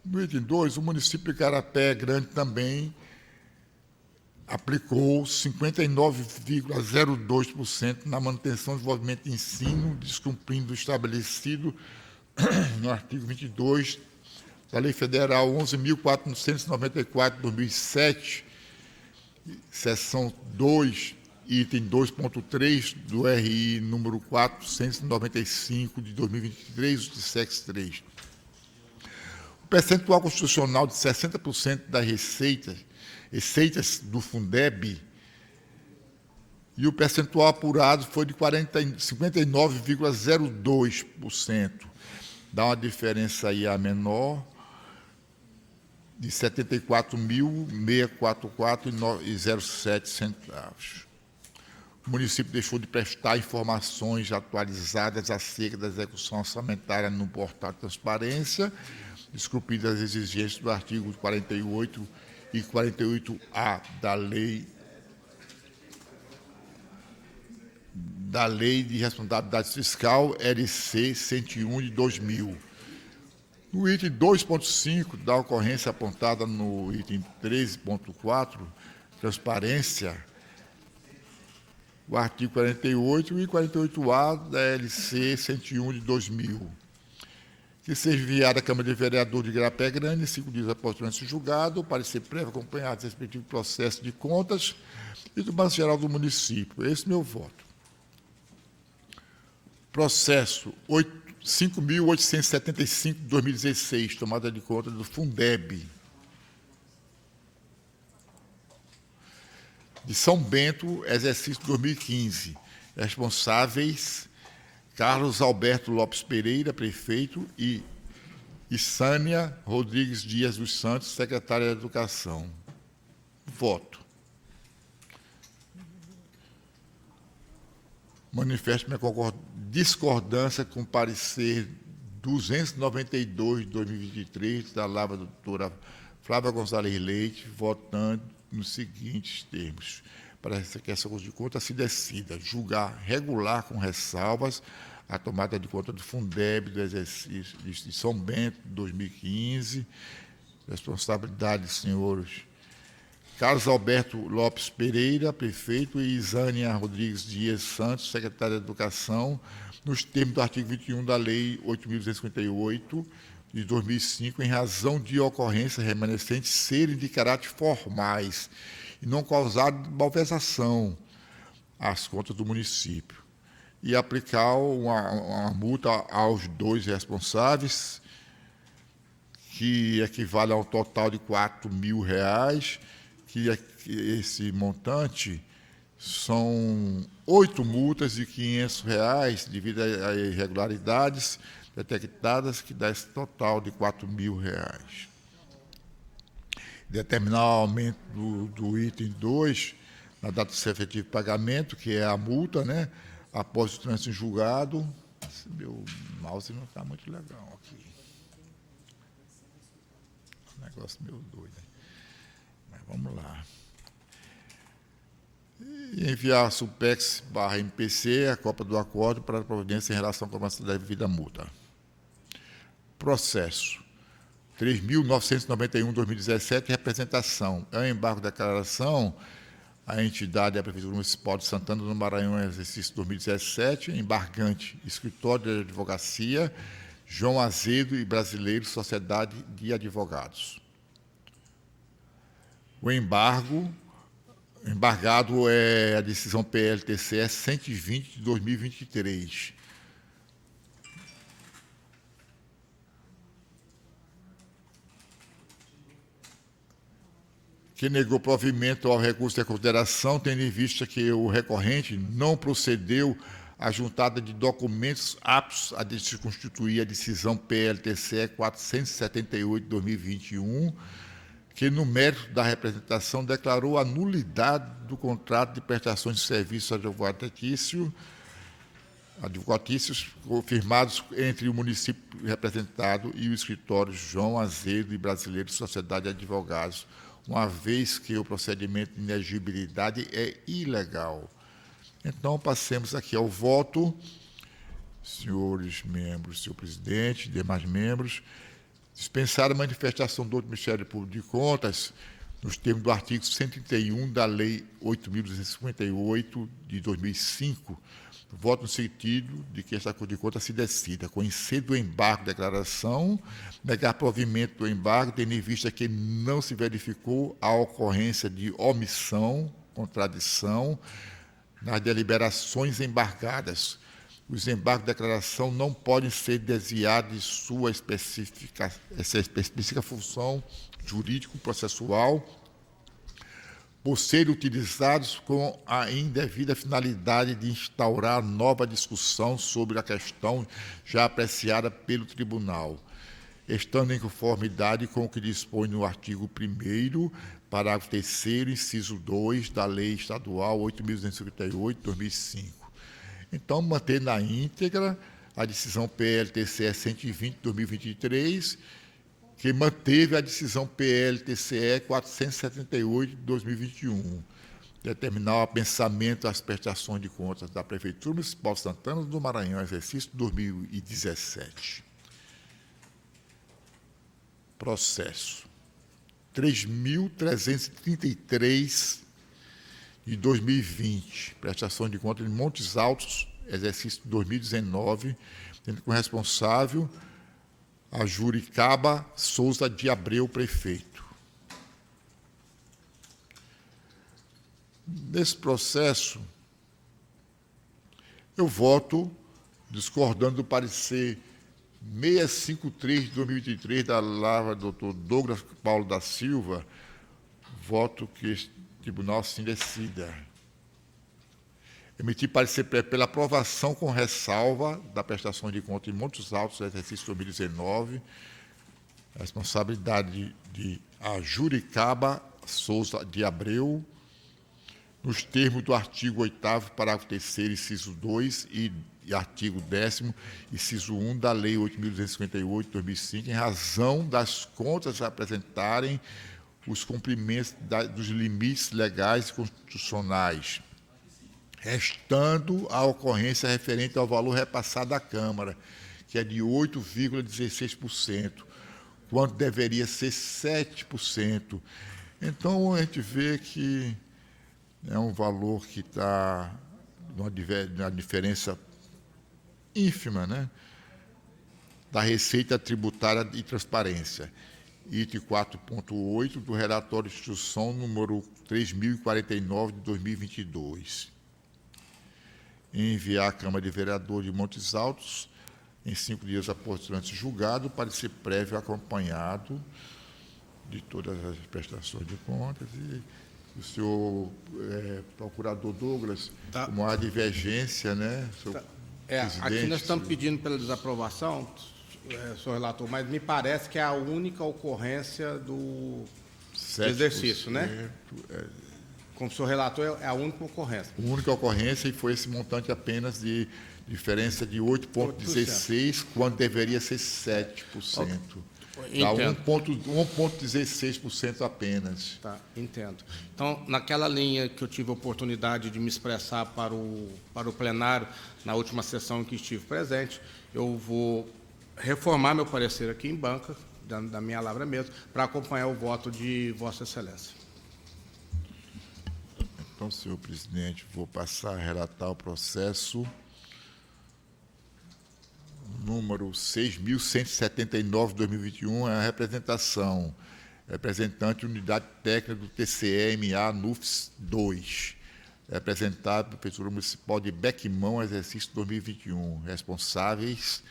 No item 2, o município de Igarapé Grande também aplicou 59,02% na manutenção e desenvolvimento de ensino, descumprindo o estabelecido no artigo 22 da Lei Federal 11.494, de 2007, seção 2, item 2.3 do RI número 495, de 2023, do SEX 3. O percentual constitucional de 60% das receitas do Fundeb e o percentual apurado foi de 59,02%. Dá uma diferença aí a menor de R$ 74.644,07. O município deixou de prestar informações atualizadas acerca da execução orçamentária no portal de transparência, descumpridas as exigências do artigo 48 e 48A da Lei de Responsabilidade Fiscal, LC 101 de 2000. No item 2.5 da ocorrência apontada no item 13.4, transparência, o artigo 48 e 48A da LC 101 de 2000, que seja enviado à Câmara de Vereadores de Igarapé Grande, 5 dias após o julgado, o parecer prévio acompanhado do respectivo processo de contas e do Balanço Geral do município. Esse é o meu voto. Processo 5.875 de 2016, tomada de conta do Fundeb, de São Bento, exercício 2015. Responsáveis: Carlos Alberto Lopes Pereira, prefeito, e Sânia Rodrigues Dias dos Santos, secretária de Educação. Voto. Manifesto minha discordância com o parecer 292 de 2023 da doutora Flávia Gonzalez Leite, votando nos seguintes termos: para que essa Corte de Contas se decida julgar regular com ressalvas a tomada de conta do Fundeb do exercício de São Bento, 2015, responsabilidade dos senhores Carlos Alberto Lopes Pereira, prefeito, e Isânia Rodrigues Dias Santos, secretária de Educação, nos termos do artigo 21 da Lei 8.258, de 2005, em razão de ocorrências remanescentes serem de caráter formais e não causar malversação às contas do município, e aplicar uma multa aos dois responsáveis, que equivale a um total de R$ 4.000, que esse montante São 8 multas de R$ 500 devido a irregularidades detectadas, que dá esse total de R$ 4.000. Determinar o aumento do item 2, na data de ser efetivo pagamento, que é a multa, né? Após o trânsito em julgado. Esse meu mouse não está muito legal aqui. Um negócio meio doido. Mas vamos lá. E enviar a Supex/MPC a cópia do acordo para a providência em relação com a devida multa. Processo 3.991/2017, representação. É um embargo de declaração. A entidade é a Prefeitura Municipal de Santana do Maranhão, exercício 2017, embargante, Escritório de Advocacia, João Azedo e Brasileiro, Sociedade de Advogados. O embargado é a decisão PLTCE 120 de 2023. Que negou provimento ao recurso de consideração, tendo em vista que o recorrente não procedeu à juntada de documentos aptos a se constituir a decisão PLTCE 478 de 2021, que, no mérito da representação, declarou a nulidade do contrato de prestações de serviços advocatícios firmados entre o município representado e o escritório João Azedo e Brasileiro Sociedade de Advogados, uma vez que o procedimento de inegibilidade é ilegal. Então, passemos aqui ao voto. Senhores membros, senhor presidente, demais membros, dispensar a manifestação do Ministério Público de Contas, nos termos do artigo 131 da Lei 8.258, de 2005, voto no sentido de que esta Corte de Contas se decida conhecer do embargo de declaração, negar provimento do embargo, tendo em vista que não se verificou a ocorrência de omissão, contradição, nas deliberações embargadas. Os embargos de declaração não podem ser desviados de sua específica função jurídico-processual, por serem utilizados com a indevida finalidade de instaurar nova discussão sobre a questão já apreciada pelo tribunal, estando em conformidade com o que dispõe no artigo 1º, parágrafo 3º, inciso 2 da Lei Estadual 8.258, de 2005. Então, manter na íntegra a decisão PLTCE 120, de 2023, que manteve a decisão PLTCE 478, de 2021, determinar o apensamento das prestações de contas da Prefeitura Municipal de Santana do Maranhão, exercício 2017. Processo 3.333, de 2020, prestação de contas de Montes Altos, exercício 2019, tendo como responsável a Juricaba Souza de Abreu, prefeito. Nesse processo, eu voto discordando do parecer 653 de 2023 da Lavra do Dr. Douglas Paulo da Silva, voto que este tribunal se decida. Emitir parecer pela aprovação com ressalva da prestação de contas em Montes Altos, exercício 2019, responsabilidade de a Juricaba Souza de Abreu, nos termos do artigo 8º, parágrafo 3º, inciso 2 e artigo 10º, inciso 1 da Lei 8.258, de 2005, em razão das contas a apresentarem os cumprimentos dos limites legais e constitucionais, restando a ocorrência referente ao valor repassado à Câmara, que é de 8,16%, quando deveria ser 7%. Então, a gente vê que é um valor que está numa diferença ínfima, né, da receita tributária e transparência. Item 4.8 do relatório de instrução número 3.049 de 2022. Enviar à Câmara de Vereadores de Montes Altos, em 5 dias após o trânsito julgado, parecer prévio acompanhado de todas as prestações de contas e o senhor procurador Douglas, Tá. como há divergência, né? Senhor Aqui presidente, nós estamos pedindo pela desaprovação, senhor relator, mas me parece que é a única ocorrência do 7%, exercício, né? Como senhor relator, é a única ocorrência. A única ocorrência e foi esse montante apenas de diferença de 8,16, quando deveria ser 7%. Dá Entendo. 1,16% apenas. Tá, entendo. Então, naquela linha que eu tive a oportunidade de me expressar para o plenário na última sessão em que estive presente, eu vou reformar meu parecer aqui em banca, da minha palavra mesmo, para acompanhar o voto de Vossa Excelência. Então, senhor presidente, vou passar a relatar o processo número 6.179/2021, a representação. Representante Unidade Técnica do TCE-MA NUFS 2. Representado Prefeitura Municipal de Bequimão, exercício 2021. Responsáveis,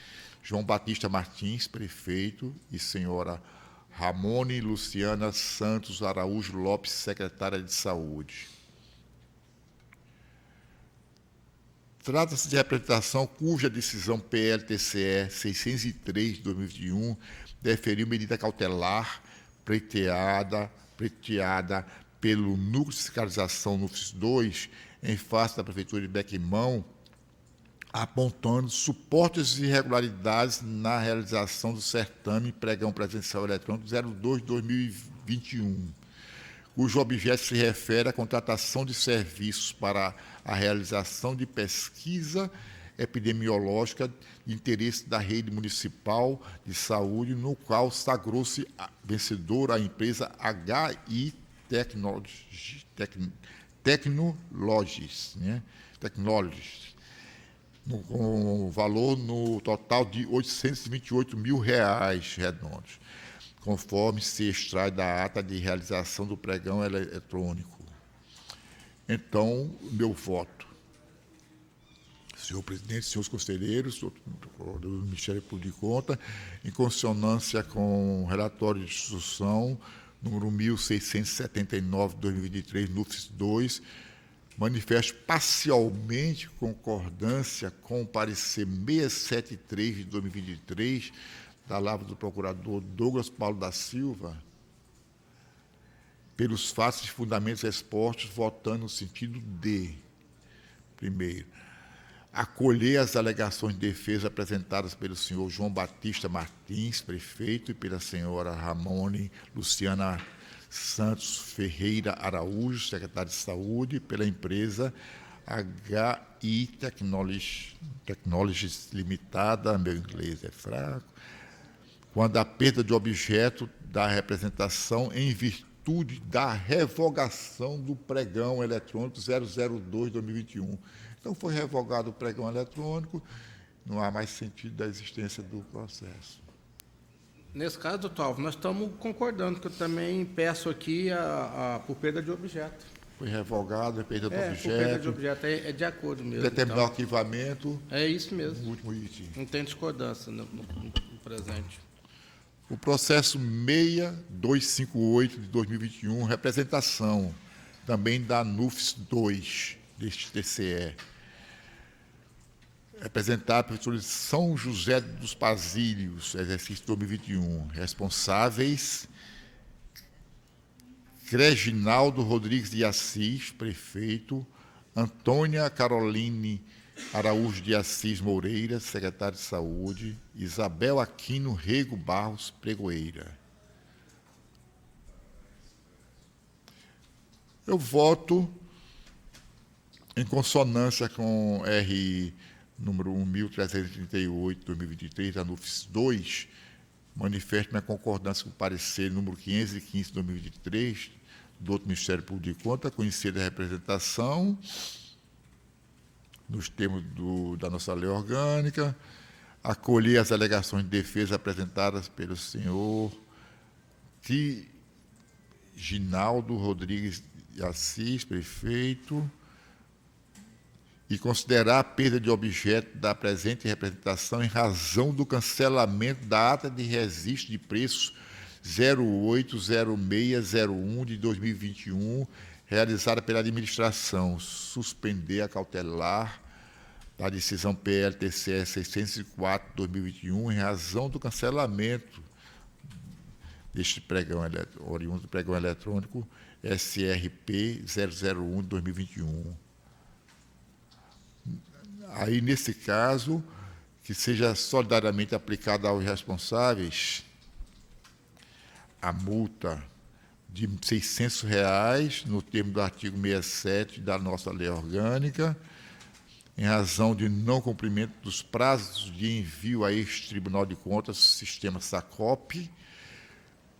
João Batista Martins, prefeito, e senhora Ramone Luciana Santos Araújo Lopes, secretária de Saúde. Trata-se de representação cuja decisão PL-TCE 603 de 2021 deferiu medida cautelar pleiteada pelo Núcleo de Fiscalização NUFS 2 em face da Prefeitura de Bequimão, apontando supostas irregularidades na realização do certame Pregão Presencial Eletrônico 02/2021, cujo objeto se refere à contratação de serviços para a realização de pesquisa epidemiológica de interesse da rede municipal de saúde, no qual sagrou-se vencedora a empresa HI Technologies, né? Com valor no total de R$ 828 mil redondos, conforme se extrai da ata de realização do pregão eletrônico. Então, meu voto. Senhor presidente, senhores conselheiros, do Ministério Público de Contas, em consonância com o relatório de instrução número 1679 de 2023, NUFS 2, manifesto parcialmente concordância com o parecer 673 de 2023, da lavra do procurador Douglas Paulo da Silva, pelos fatos e fundamentos expostos, votando no sentido de, primeiro, acolher as alegações de defesa apresentadas pelo senhor João Batista Martins, prefeito, e pela senhora Ramone Luciana Santos Ferreira Araújo, secretária de Saúde, pela empresa HI Technologies Limitada, meu inglês é fraco, quando a perda de objeto da representação em virtude da revogação do pregão eletrônico 002/2021. Então, foi revogado o pregão eletrônico, não há mais sentido da existência do processo. Nesse caso, doutor Alves, nós estamos concordando, que eu também peço aqui por perda de objeto. Foi revogado, a perda do objeto. Por perda de objeto, é de acordo mesmo. Determinar o arquivamento. É isso mesmo. O último item. Não tem discordância no presente. O processo 6258 de 2021, representação também da NUFS 2, deste TCE. Representado pelo professor de São José dos Pasílios, exercício 2021. Responsáveis, Reginaldo Rodrigues de Assis, prefeito, Antônia Caroline Araújo de Assis Moreira, secretária de Saúde, Isabel Aquino Rego Barros, pregoeira. Eu voto em consonância com RI número 1338, 2023, da NUFS 2, manifesto minha concordância com o parecer número 515, 2023, do outro Ministério Público de Contas, conhecida a representação, nos termos da nossa lei orgânica, acolher as alegações de defesa apresentadas pelo senhor Reginaldo Rodrigues de Assis, prefeito, e considerar a perda de objeto da presente representação em razão do cancelamento da ata de registro de preços 080601 de 2021, realizada pela administração, suspender a cautelar da decisão PLTCE 604/2021 em razão do cancelamento deste pregão oriundo do pregão eletrônico SRP 001/2021. Aí, nesse caso, que seja solidariamente aplicada aos responsáveis a multa de R$ 600, no termo do artigo 67 da nossa lei orgânica, em razão de não cumprimento dos prazos de envio a este Tribunal de Contas, sistema SACOP,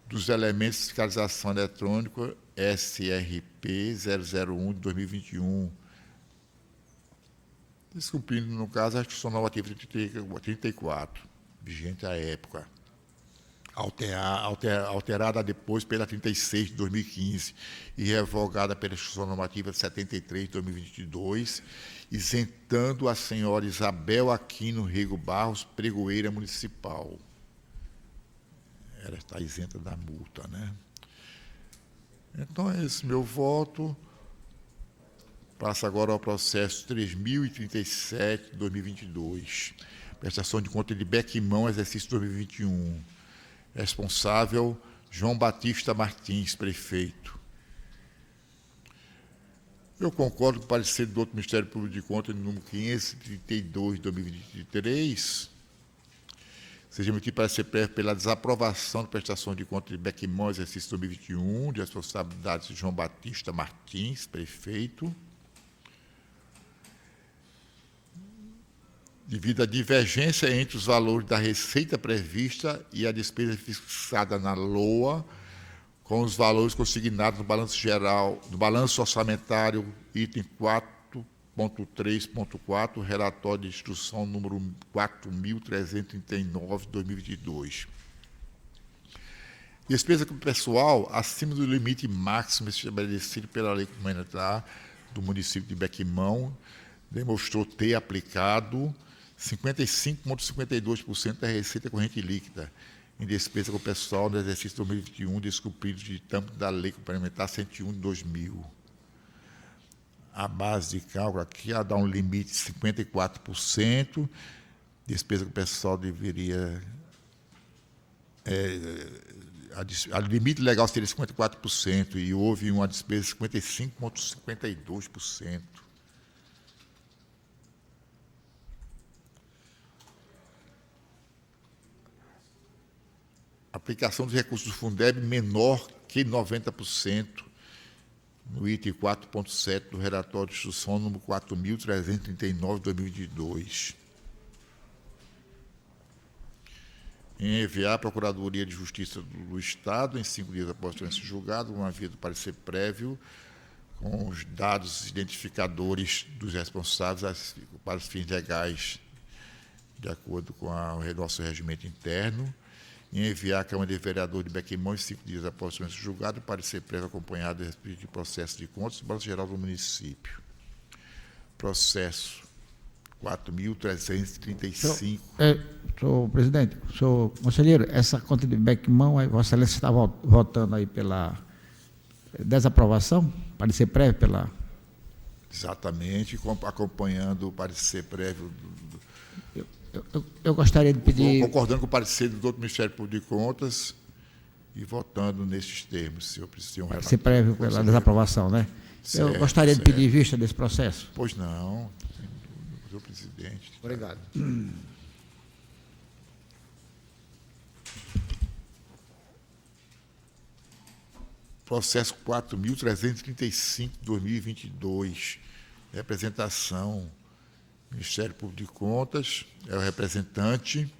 dos elementos de fiscalização eletrônica SRP 001/2021, descumprindo, no caso, a Instrução Normativa 34, vigente à época, alterada depois pela 36/2015 e revogada pela Instrução Normativa 73/2022, isentando a senhora Isabel Aquino Rego Barros, pregoeira municipal. Ela está isenta da multa, né? Então, esse meu voto. Passa agora ao processo 3037/2022. Prestação de conta de Bequimão, exercício 2021. Responsável, João Batista Martins, prefeito. Eu concordo com o parecer do outro Ministério Público de Contas, número 532/2023, seja emitido parecer prévio pela desaprovação da prestação de conta de Bequimão, exercício 2021, de responsabilidade de João Batista Martins, prefeito, devido à divergência entre os valores da receita prevista e a despesa fixada na LOA, com os valores consignados no balanço geral, no balanço orçamentário, item 4.3.4, relatório de instrução número 4.339/2022. Despesa com pessoal acima do limite máximo estabelecido pela Lei Complementar do município de Bequimão, demonstrou ter aplicado 55,52% da receita corrente líquida em despesa com pessoal no exercício 2021, descumprido de ditame da Lei Complementar 101/2000. A base de cálculo aqui dá um limite de 54%, despesa com pessoal deveria... a limite legal seria 54%, e houve uma despesa de 55,52%. Aplicação dos recursos do Fundeb menor que 90%, no item 4.7 do relatório de instrução número 4.339/2022. Em enviar à Procuradoria de Justiça do Estado, em 5 dias após ter sido julgado, uma via do parecer prévio, com os dados identificadores dos responsáveis para os fins legais, de acordo com o nosso regimento interno, em enviar à Câmara de Vereadores de Bequimão, em 5 dias após ter sido julgado, o parecer prévio acompanhado de processo de contas do Balanço Geral do município. Processo 4.335. Senhor presidente, senhor conselheiro, essa conta de Bequimão, Vossa Excelência está votando aí pela desaprovação, parecer prévio pela... Exatamente, acompanhando o parecer prévio Eu gostaria de pedir... Concordando com o parecer do outro Ministério Público de Contas e votando nesses termos, senhor presidente. Parecer prévio pela desaprovação, né? Certo, eu gostaria de pedir vista desse processo. Pois não, senhor presidente. Obrigado. Processo 4.335/2022, representação, Ministério Público de Contas, é o representante,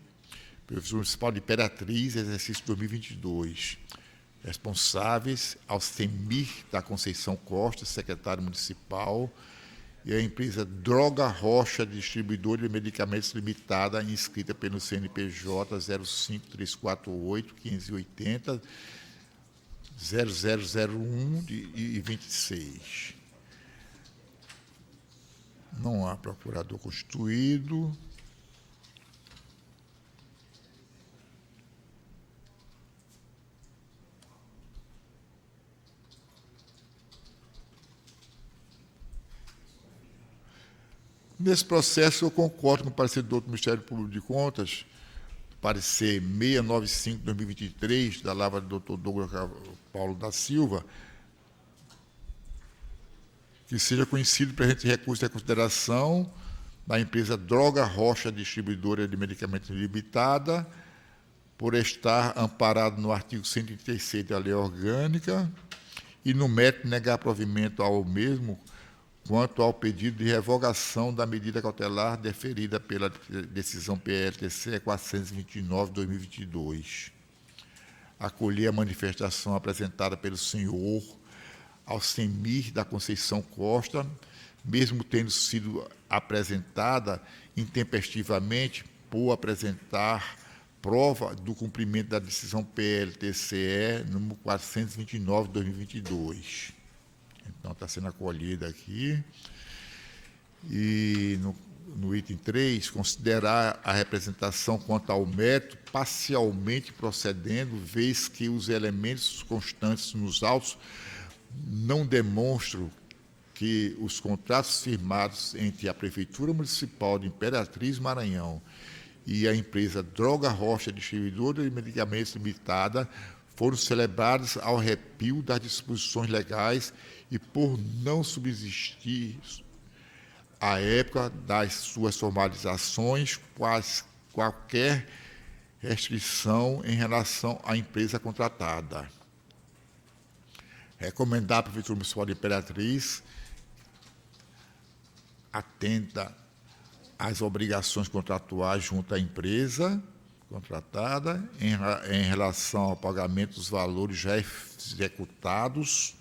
Prefeitura Municipal de Imperatriz, exercício 2022. Responsáveis, Alcemir da Conceição Costa, secretário municipal, e a empresa Droga Rocha, distribuidora de medicamentos limitada, inscrita pelo CNPJ 05348-580, 0001 e 26. Não há procurador constituído. Nesse processo, eu concordo com o parecer do Ministério Público de Contas, parecer 695/2023, da lavra do Dr. Douglas Paulo da Silva, que seja conhecido o presente recurso de reconsideração da empresa Droga Rocha Distribuidora de Medicamentos Limitada, por estar amparado no artigo 136 da Lei Orgânica e no mérito negar provimento ao mesmo quanto ao pedido de revogação da medida cautelar deferida pela decisão PLTC 429/2022. Acolher a manifestação apresentada pelo senhor Alcemir da Conceição Costa, mesmo tendo sido apresentada intempestivamente por apresentar prova do cumprimento da decisão PLTCE número 429/2022. Então, está sendo acolhida aqui. E, no item 3, considerar a representação quanto ao mérito parcialmente procedendo, vez que os elementos constantes nos autos não demonstram que os contratos firmados entre a Prefeitura Municipal de Imperatriz Maranhão e a empresa Droga Rocha Distribuidora de Medicamentos Limitada foram celebrados ao arrepio das disposições legais e por não subsistir, à época das suas formalizações, qualquer restrição em relação à empresa contratada. Recomendar à Prefeitura Municipal de Imperatriz atenda às obrigações contratuais junto à empresa contratada em relação ao pagamento dos valores já executados,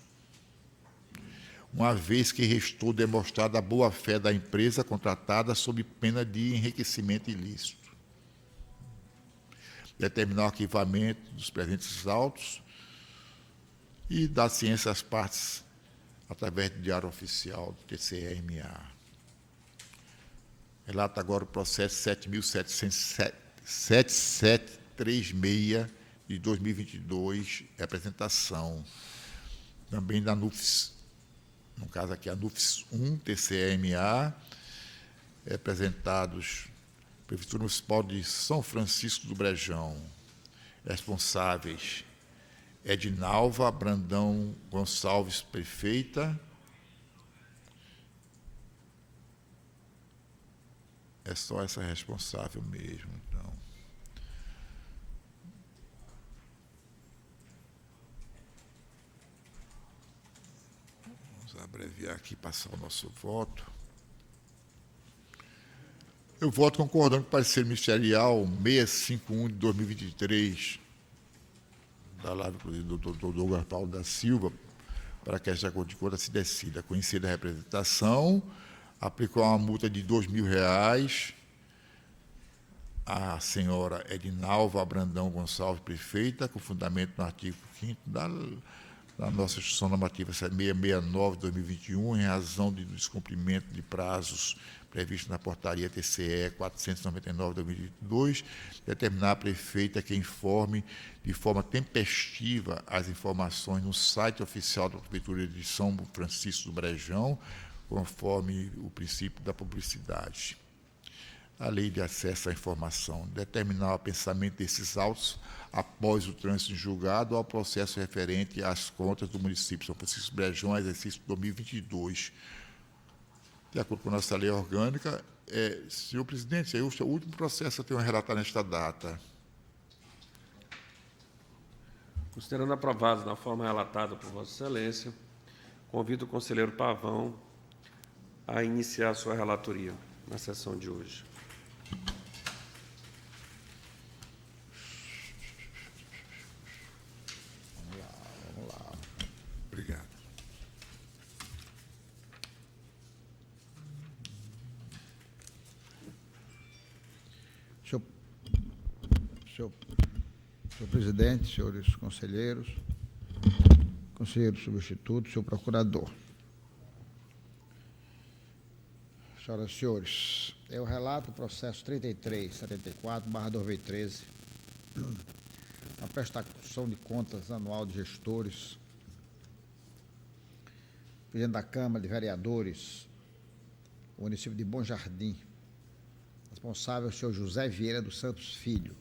uma vez que restou demonstrada a boa-fé da empresa contratada sob pena de enriquecimento ilícito. Determinar o arquivamento dos presentes autos e dar ciência às partes através do Diário Oficial do TCRMA. Relata agora o processo 7.736 de 2022, representação. Também da NUFS, no caso aqui a NUFS 1, TCRMA, representados Prefeitura Municipal de São Francisco do Brejão, responsáveis Edinalva Brandão Gonçalves, prefeita. É só essa responsável mesmo, então. Vamos abreviar aqui, passar o nosso voto. Eu voto concordando com o parecer ministerial 651 de 2023, da live do Dr. Douglas Paulo da Silva, para que esta Corte de Contas se decida. Conhecida a representação, aplicou uma multa de R$ 2.000 à senhora Edinalva Brandão Gonçalves, prefeita, com fundamento no artigo 5º da nossa Instituição Normativa 669 de 2021, em razão do descumprimento de prazos previstos na portaria TCE 499 de 2022, determinar a prefeita que informe de forma tempestiva as informações no site oficial da Prefeitura de São Francisco do Brejão, conforme o princípio da publicidade. A lei de acesso à informação, determinar o pensamento desses autos após o trânsito em julgado ao processo referente às contas do município de São Francisco do Brejão, exercício 2022. De acordo com a nossa lei orgânica, senhor presidente, é o último processo que eu tenho a relatar nesta data. Considerando aprovado da forma relatada por Vossa Excelência, convido o conselheiro Pavão a iniciar a sua relatoria na sessão de hoje. Vamos lá. Obrigado. Senhor presidente, senhores conselheiros, conselheiro substituto, senhor procurador. Senhoras e senhores, eu relato o processo 3374/2013, a prestação de contas anual de gestores, presidente da Câmara de Vereadores, município de Bom Jardim. Responsável é o senhor José Vieira dos Santos Filho.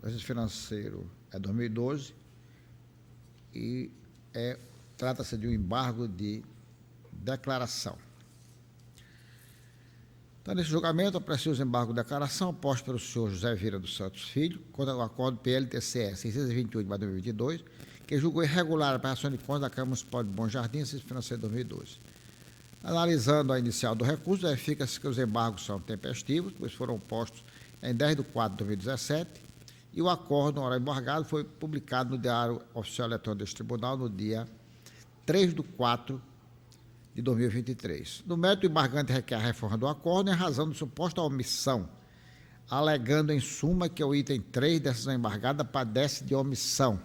O exercício financeiro é 2012 e trata-se de um embargo de declaração. Então, nesse julgamento, aprecia os embargos de declaração postos pelo senhor José Vieira dos Santos Filho contra o acordo PLTCE 628/2022, que julgou irregular a prestação de contas da Câmara Municipal de Bom Jardim, exercício financeiro 2012. Analisando a inicial do recurso, verifica-se que os embargos são tempestivos, pois foram postos em 10 de 4 de 2017, e o acordo, na hora embargado, foi publicado no Diário Oficial Eletrônico deste Tribunal no dia 3 de 4 de 2023. No mérito, o embargante requer a reforma do acordo em razão de suposta omissão, alegando, em suma, que o item 3 da decisão embargada padece de omissão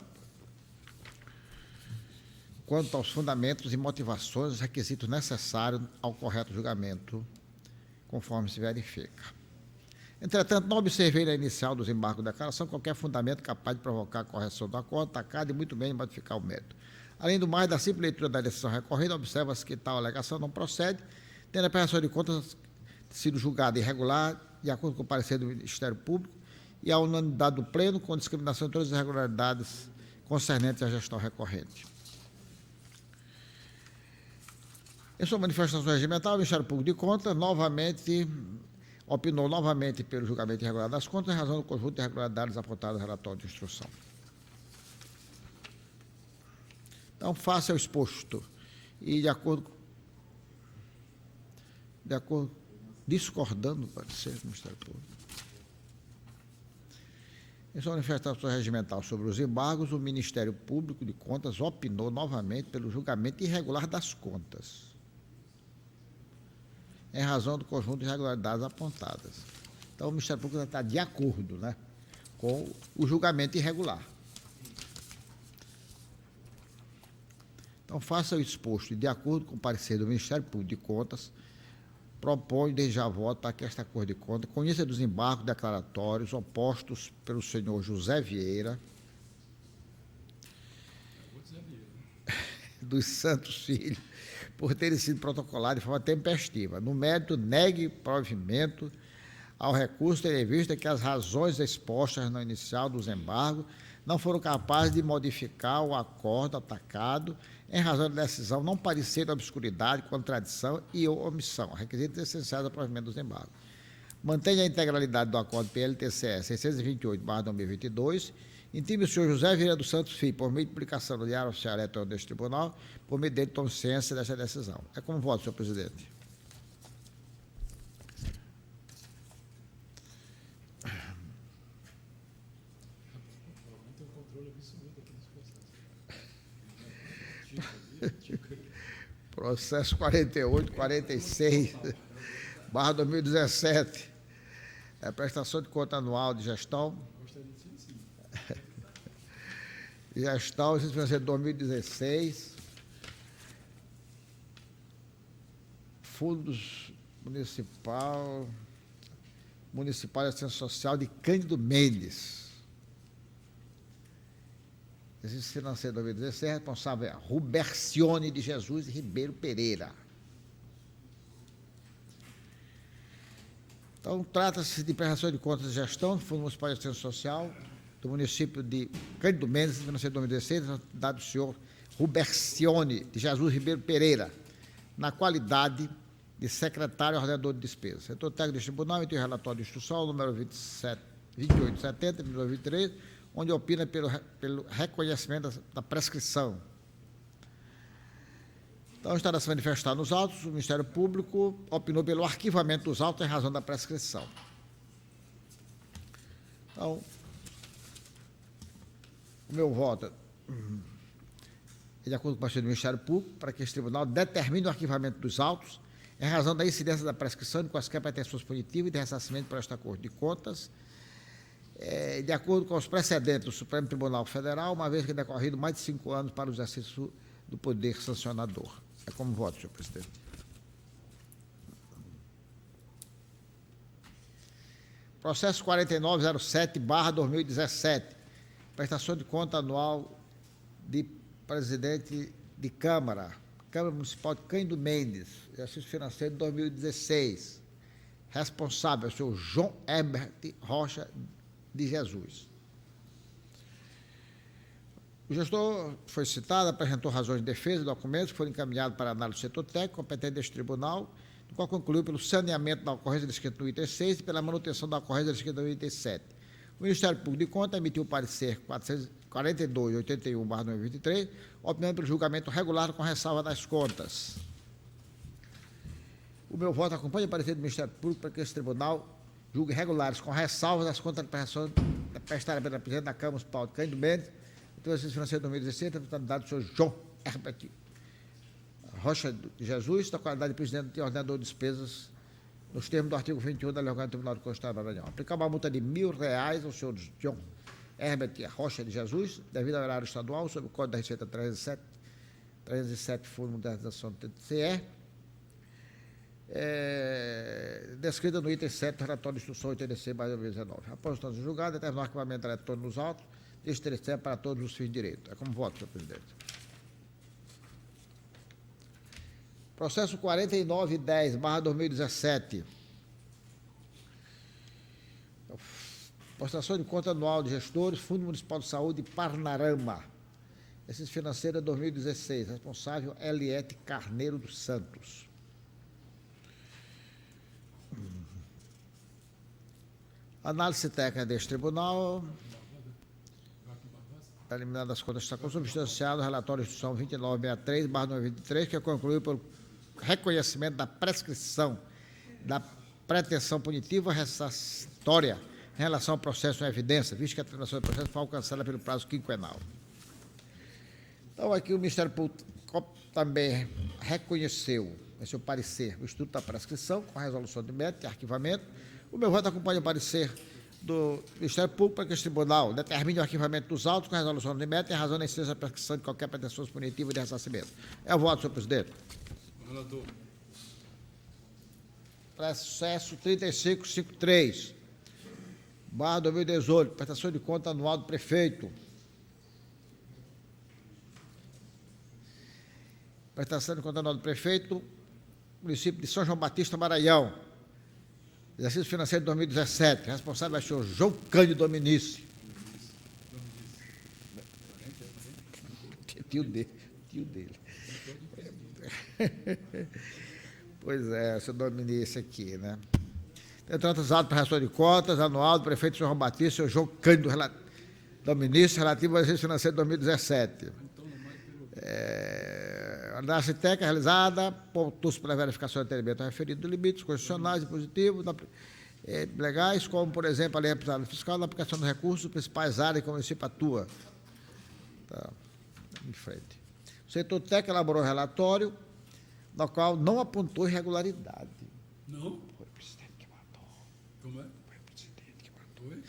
quanto aos fundamentos e motivações, os requisitos necessários ao correto julgamento, conforme se verifica. Entretanto, não observei na inicial dos embargos de declaração qualquer fundamento capaz de provocar a correção do acordo atacado e muito menos modificar o mérito. Além do mais, da simples leitura da decisão recorrida, observa-se que tal alegação não procede, tendo a prestação de contas sido julgada irregular, de acordo com o parecer do Ministério Público, e a unanimidade do Pleno, com discriminação de todas as irregularidades concernentes à gestão recorrente. Em sua manifestação regimental, o Ministério Público de Contas opinou novamente pelo julgamento irregular das contas em razão do conjunto de irregularidades apontadas no relatório de instrução. Então, face ao exposto e discordando do parecer do Ministério Público, em sua manifestação regimental sobre os embargos, o Ministério Público de Contas opinou novamente pelo julgamento irregular das contas, em razão do conjunto de irregularidades apontadas. Então, o Ministério Público está de acordo, né, com o julgamento irregular. Então, faça o exposto e, de acordo com o parecer do Ministério Público de Contas, proponho desde já voto para que esta Corte de Contas conheça dos embargos declaratórios opostos pelo senhor José Vieira dos Santos Filho, por terem sido protocolados de forma tempestiva. No mérito, negue provimento ao recurso, tendo em vista que as razões expostas no inicial dos embargos não foram capazes de modificar o acordo atacado em razão da decisão não parecer de obscuridade, contradição e omissão, requisitos essenciais ao provimento dos embargos. Mantenha a integralidade do acordo PLTCE 628/2022, intime o senhor José Vieira dos Santos Filho, por meio de publicação no Diário Oficial Eletrônico deste Tribunal, por meio dele tome ciência desta decisão. É como voto, senhor presidente. Processo 4846/2017. É a prestação de conta anual de gestão. Gestão, exercício financeiro 2016. Fundos Municipal de Assistência Social de Cândido Mendes. Exercício financeiro 2016, responsável é Rubercione de Jesus Ribeiro Pereira. Então, trata-se de prestação de contas de gestão do Fundo Municipal de Assistência Social do município de Cândido Mendes, financeiro 2016, dado do senhor Rubercione de Jesus Ribeiro Pereira, na qualidade de secretário ordenador de despesas. Setor técnico deste tribunal emitiu o relatório de instrução, número 2870, de 2023, onde opina pelo reconhecimento da prescrição. Então, está a se manifestar nos autos, o Ministério Público opinou pelo arquivamento dos autos em razão da prescrição. Então, o meu voto é de acordo com o parecer do Ministério Público, para que esse tribunal determine o arquivamento dos autos em razão da incidência da prescrição de quaisquer pretensões punitivas e de ressarcimento por esta Corte de Contas, de acordo com os precedentes do Supremo Tribunal Federal, uma vez que decorrido mais de 5 anos para o exercício do poder sancionador. É como voto, senhor presidente. Processo 4907/2017, prestação de conta anual de presidente de Câmara Câmara Municipal de Cândido Mendes, exercício financeiro de 2016. Responsável, o senhor João Herbert Rocha de Jesus. O gestor foi citado, apresentou razões de defesa e documentos que foram encaminhados para análise do setor técnico, competente deste tribunal, no qual concluiu pelo saneamento da ocorrência descrita no item 6 e pela manutenção da ocorrência descrita no item 7. O Ministério Público de Contas emitiu o parecer 4281/2023, opinando pelo julgamento regular com ressalva das contas. O meu voto acompanha o parecer do Ministério Público para que esse tribunal julgue regulares com ressalva das contas de prestação prestada pela presidente da Câmara Municipal de Cândido Mendes, do exercício financeiro de 2016, representado do senhor João Herbert Rocha de Jesus, da qualidade de presidente e ordenador de despesas, nos termos do artigo 21 da Lei Orgânica do Tribunal de Contas do Estado do Maranhão. Aplicar uma multa de R$1.000 ao senhor João Herbert Rocha de Jesus, devido ao horário estadual, sob o Código da Receita 307, Fundo de Modernização do TCE, descrita no item 7 do relatório de instrução 86/2019. Após o trânsito julgado, determinar o arquivamento eletrônico nos autos, deste TCE para todos os fins de direito. É como voto, senhor presidente. Processo 4910/2017. Prestação de conta anual de gestores, Fundo Municipal de Saúde, Parnarama. Exercício financeiro 2016. Responsável, Eliete Carneiro dos Santos. Análise técnica deste tribunal. Eliminado as contas, está consubstanciado o relatório de instrução 2963/2023, que concluiu pelo reconhecimento da prescrição da pretensão punitiva ressarcitória em relação ao processo em evidência, visto que a terminação do processo foi alcançada pelo prazo quinquenal. Então, aqui o Ministério Público também reconheceu, em seu parecer, o Instituto da Prescrição, com a resolução de mérito e arquivamento. O meu voto acompanha o parecer do Ministério Público para que este tribunal determine o arquivamento dos autos com a resolução de mérito em razão da incidência da prescrição de qualquer pretensão punitiva de ressarcimento. É o voto, senhor presidente. Relator. Processo 3553/2018, prestação de conta anual do prefeito. Prestação de conta anual do prefeito, município de São João Batista, Maranhão. Exercício financeiro de 2017. Responsável é o senhor João Cândido Dominici. Tio dele. Pois é, seu Dominici aqui, né? Entretanto, os autos para relação de contas anual do prefeito de São João Batista, senhor João Cândido Dominici, relativo ao exercício financeiro de 2017. Análise técnica realizada, pontos para verificação de atendimento referido de limites constitucionais e positivos legais, como, por exemplo, a lei fiscal na aplicação dos recursos principais áreas que o município atua. Tá, em frente. O setor técnico elaborou um relatório, no qual não apontou irregularidade. Não? Foi o presidente que mandou. Como é? Foi o presidente que mandou. Oi?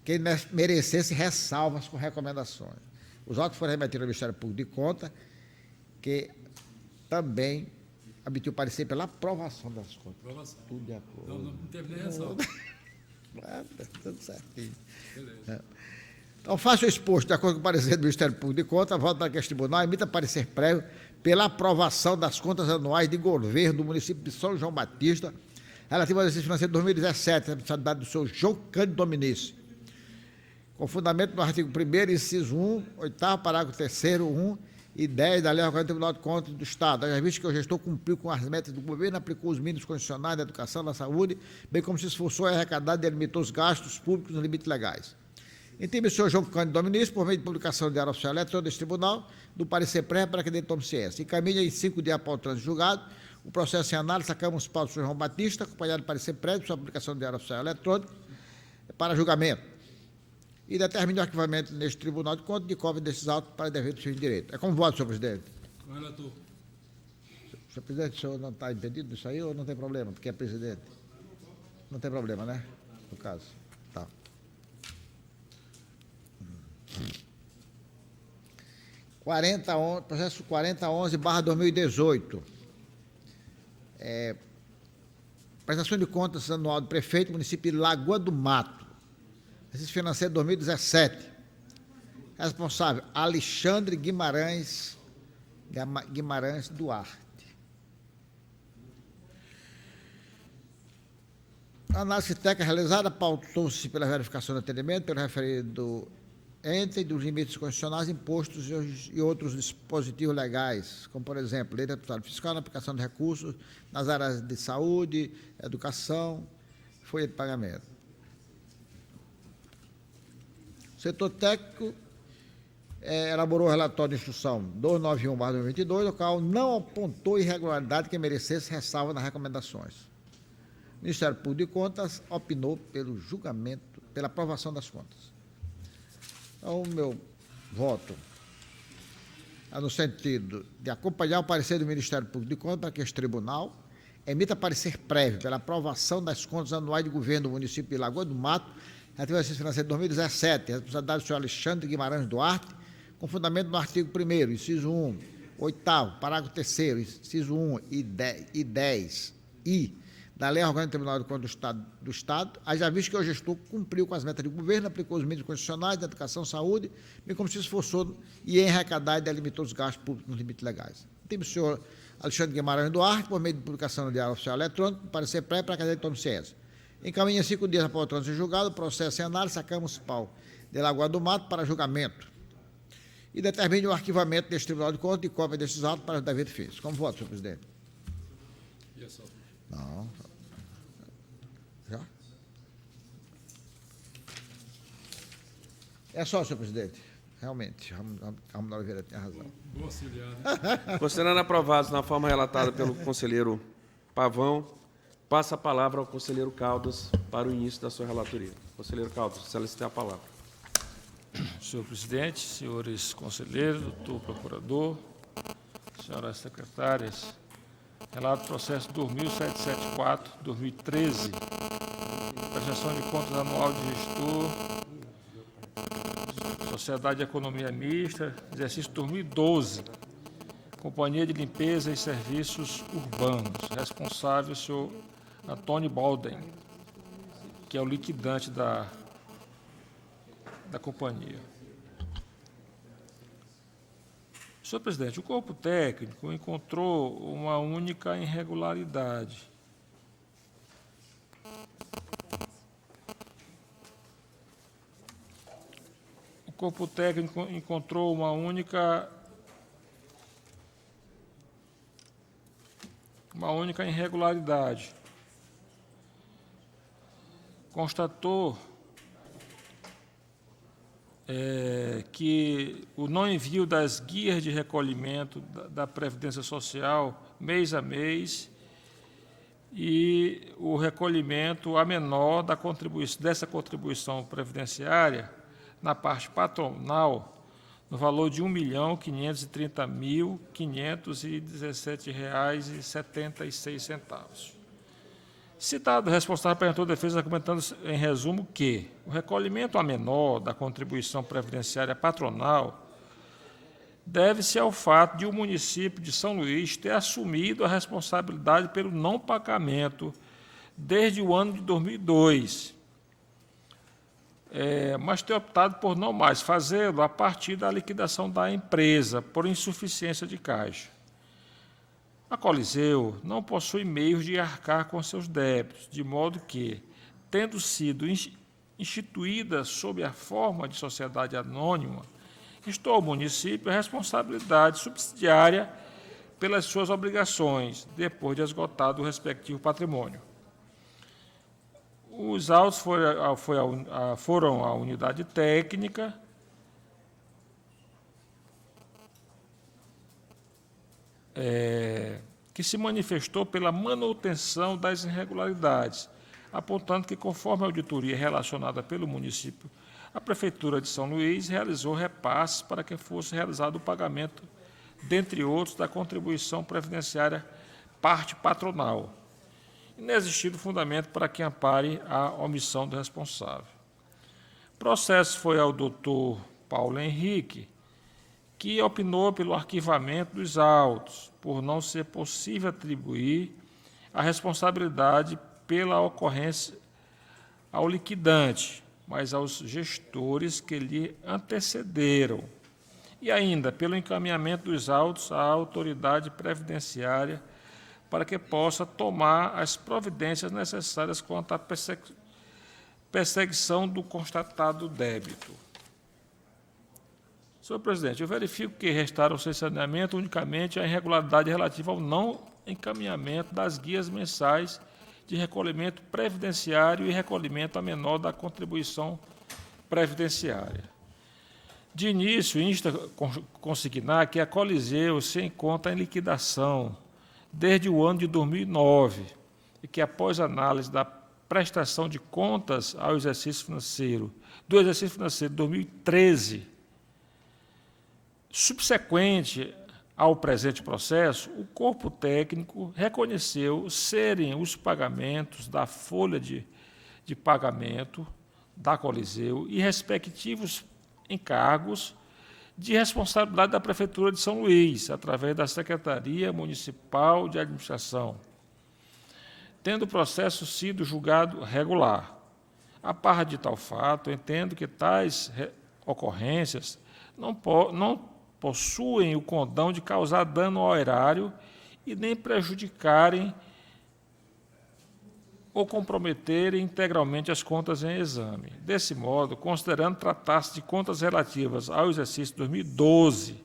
Que merecesse ressalvas com recomendações. Os autos foram remetidos ao Ministério Público de Contas, que também emitiu parecer pela aprovação das contas. Aprovação. Tudo de acordo. Não teve nem ressalva. Tudo certinho. Beleza. Então, faço o exposto, de acordo com o parecer do Ministério Público de Contas, voto para que este tribunal emita parecer prévio pela aprovação das contas anuais de governo do município de São João Batista, relativo ao exercício financeiro de 2017, responsabilidade do senhor João Cândido Dominici, com fundamento no artigo 1º, inciso 1, 8º, parágrafo 3º, 1 e 10 da Lei Orgânica do Tribunal de Contas do Estado, já visto que o gestor cumpriu com as metas do governo, aplicou os mínimos condicionais da educação, da saúde, bem como se esforçou em arrecadar e delimitou os gastos públicos nos limites legais. Entende o senhor João Cândido Dominici, por meio de publicação de Diário Oficial Eletrônico deste tribunal, do parecer prévio para que dele tome ciência. Encaminha em 5 dias após o trânsito julgado o processo em análise da Câmara Municipal do São João Batista, acompanhado de parecer prévio sua publicação do Diário Oficial Eletrônico para julgamento. E determine o arquivamento neste Tribunal de Contas de cópia desses autos para devido fim de direito. É como voto, senhor presidente. Com o relator. Senhor presidente, o senhor não está impedido disso aí ou não tem problema, porque é presidente? Não tem problema, né? No caso. Tá. Processo 4011/2018. Prestação de contas anual do prefeito, município de Lagoa do Mato. Exercício financeiro 2017. Responsável, Alexandre Guimarães Guimarães Duarte. A análise técnica realizada pautou-se pela verificação do atendimento, pelo referido ente dos limites constitucionais impostos e outros dispositivos legais, como, por exemplo, lei de responsabilidade fiscal na aplicação de recursos nas áreas de saúde, educação, folha de pagamento. O setor técnico elaborou o relatório de instrução 291/2022, o qual não apontou irregularidade que merecesse ressalva nas recomendações. O Ministério Público de Contas opinou pelo julgamento, pela aprovação das contas. Então, o meu voto é no sentido de acompanhar o parecer do Ministério Público de Contas para que este tribunal emita parecer prévio pela aprovação das contas anuais de governo do município de Lagoa do Mato, relativo ao exercício financeiro de 2017, responsabilidade do senhor Alexandre Guimarães Duarte, com fundamento no artigo 1º, inciso 1, 8º, parágrafo 3º, inciso 1 e 10, da Lei Orgânica do Tribunal de Contas do Estado, haja visto que o gestor cumpriu com as metas de governo, aplicou os meios constitucionais de educação e saúde, bem como se esforçou e em arrecadar e delimitou os gastos públicos nos limites legais. Tem o senhor Alexandre Guimarães Duarte, por meio de publicação no Diário Oficial Eletrônico, parecer prévio para a cadeia de Tom Ciência. Encaminha 5 dias após o trânsito em julgado, o processo em análise à Câmara Municipal de Lagoa do Mato para julgamento e determine o arquivamento deste Tribunal de Contas e cópia destes autos para os devidos fins. Como voto, senhor presidente? Não. Já? É só, senhor presidente. Realmente, Ramos Oliveira tem razão. Bom auxiliar. Considerando aprovados na forma relatada pelo conselheiro Pavão, passa a palavra ao conselheiro Caldas para o início da sua relatoria. Conselheiro Caldas, excelência, tem a palavra. Senhor presidente, senhores conselheiros, doutor procurador, senhoras secretárias, relato do processo 2774/2013, prestação de contas anual de gestor, Sociedade de Economia Mista, exercício 2012, Companhia de Limpeza e Serviços Urbanos, responsável o senhor Antônio Balden, que é o liquidante da companhia. Senhor presidente, o corpo técnico encontrou uma única irregularidade. O corpo técnico encontrou uma única irregularidade. Constatou que o não envio das guias de recolhimento da Previdência Social mês a mês e o recolhimento a menor dessa contribuição previdenciária na parte patronal no valor de R$ 1.530.517,76. Citado, o responsável apresentou defesa argumentando, em resumo, que o recolhimento a menor da contribuição previdenciária patronal deve-se ao fato de o município de São Luís ter assumido a responsabilidade pelo não pagamento desde o ano de 2002, mas ter optado por não mais fazê-lo a partir da liquidação da empresa por insuficiência de caixa. A Coliseu não possui meios de arcar com seus débitos, de modo que, tendo sido instituída sob a forma de sociedade anônima, instou ao município a responsabilidade subsidiária pelas suas obrigações, depois de esgotado o respectivo patrimônio. Os autos foram à unidade técnica, que se manifestou pela manutenção das irregularidades, apontando que, conforme a auditoria relacionada pelo município, a Prefeitura de São Luís realizou repasses para que fosse realizado o pagamento, dentre outros, da contribuição previdenciária parte patronal, inexistindo fundamento para que ampare a omissão do responsável. O processo foi ao doutor Paulo Henrique, que opinou pelo arquivamento dos autos, por não ser possível atribuir a responsabilidade pela ocorrência ao liquidante, mas aos gestores que lhe antecederam, e ainda pelo encaminhamento dos autos à autoridade previdenciária para que possa tomar as providências necessárias quanto à perseguição do constatado débito. Senhor presidente, eu verifico que restaram sem saneamento unicamente a irregularidade relativa ao não encaminhamento das guias mensais de recolhimento previdenciário e recolhimento a menor da contribuição previdenciária. De início, insta consignar que a Coliseu se encontra em liquidação desde o ano de 2009 e que, após análise da prestação de contas ao exercício financeiro, do exercício financeiro de 2013, subsequente ao presente processo, o corpo técnico reconheceu serem os pagamentos da folha de pagamento da Coliseu e respectivos encargos de responsabilidade da Prefeitura de São Luís, através da Secretaria Municipal de Administração, tendo o processo sido julgado regular. A par de tal fato, entendo que tais ocorrências não possuem o condão de causar dano ao erário e nem prejudicarem ou comprometerem integralmente as contas em exame. Desse modo, considerando tratar-se de contas relativas ao exercício 2012,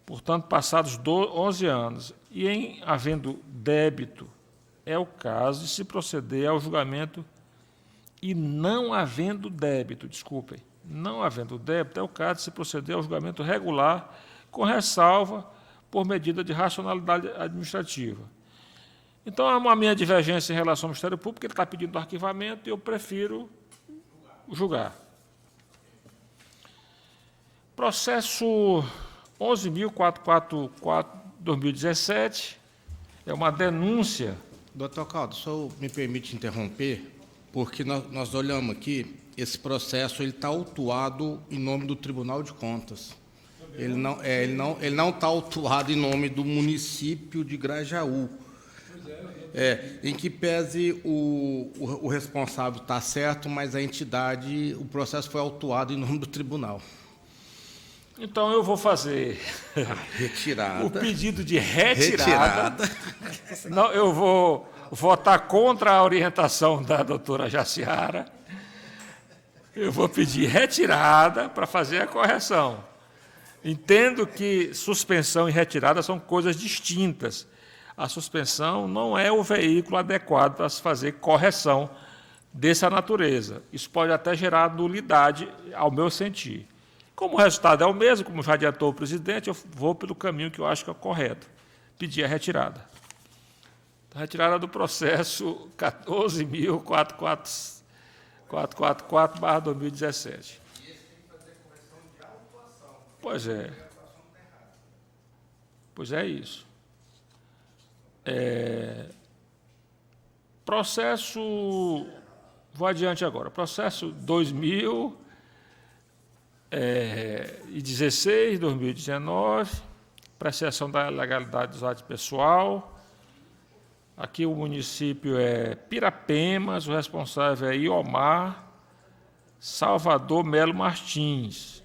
portanto, passados 11 anos, e em havendo débito, é o caso de se proceder ao julgamento, e não havendo débito, desculpem, não havendo débito, é o caso de se proceder ao julgamento regular, com ressalva por medida de racionalidade administrativa. Então, há uma minha divergência em relação ao Ministério Público, ele está pedindo arquivamento e eu prefiro julgar. Processo 11.444/2017 é uma denúncia. Doutor Caldo, o senhor me permite interromper, porque nós olhamos aqui, esse processo está autuado em nome do Tribunal de Contas. Ele não está autuado em nome do município de Grajaú. Em que pese o responsável está certo, mas a entidade, o processo foi autuado em nome do tribunal. Então, eu vou fazer retirada. O pedido de retirada. Não, eu vou votar contra a orientação da doutora Jaciara. Eu vou pedir retirada para fazer a correção. Entendo que suspensão e retirada são coisas distintas. A suspensão não é o veículo adequado para se fazer correção dessa natureza. Isso pode até gerar nulidade, ao meu sentir. Como o resultado é o mesmo, como já adiantou o presidente, eu vou pelo caminho que eu acho que é o correto. Pedir a retirada. A retirada do processo 14.444/2017. Pois é. Pois é isso. Processo, vou adiante agora, processo 2016, 2019, apreciação da legalidade dos atos pessoal. Aqui o município é Pirapemas, o responsável é Iomar Salvador Melo Martins.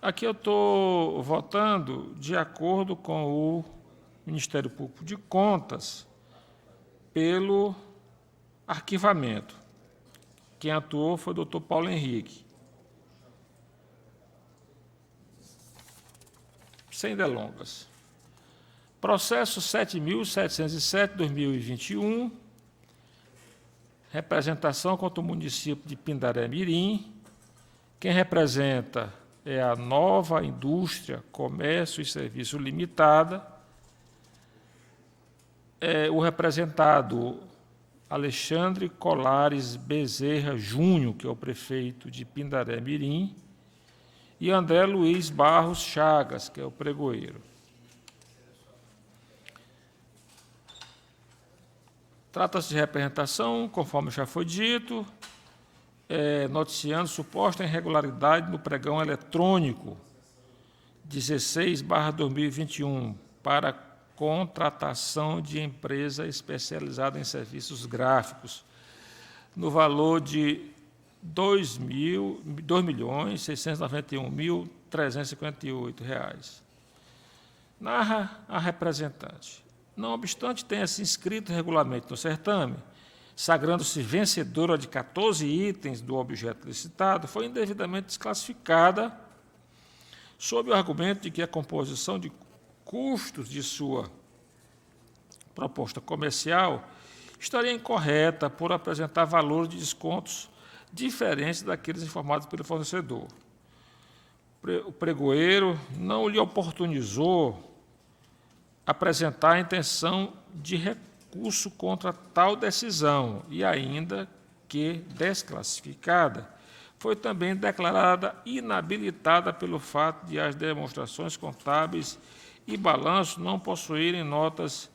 Aqui eu estou votando de acordo com o Ministério Público de Contas pelo arquivamento. Quem atuou foi o doutor Paulo Henrique. Sem delongas. Processo 7.707/2021, representação contra o município de Pindaré Mirim. Quem representa é a Nova Indústria, Comércio e Serviço Limitada. O representado Alexandre Colares Bezerra Júnior, que é o prefeito de Pindaré Mirim, e André Luiz Barros Chagas, que é o pregoeiro. Trata-se de representação, conforme já foi dito, noticiando suposta irregularidade no pregão eletrônico 16/2021 para contratação de empresa especializada em serviços gráficos, no valor de R$2.691.358. Narra a representante. Não obstante tenha se inscrito regularmente no certame, sagrando-se vencedora de 14 itens do objeto licitado, foi indevidamente desclassificada sob o argumento de que a composição de custos de sua proposta comercial estaria incorreta por apresentar valores de descontos diferentes daqueles informados pelo fornecedor. O pregoeiro não lhe oportunizou apresentar a intenção de recurso contra tal decisão e, ainda que desclassificada, foi também declarada inabilitada pelo fato de as demonstrações contábeis e balanço não possuírem notas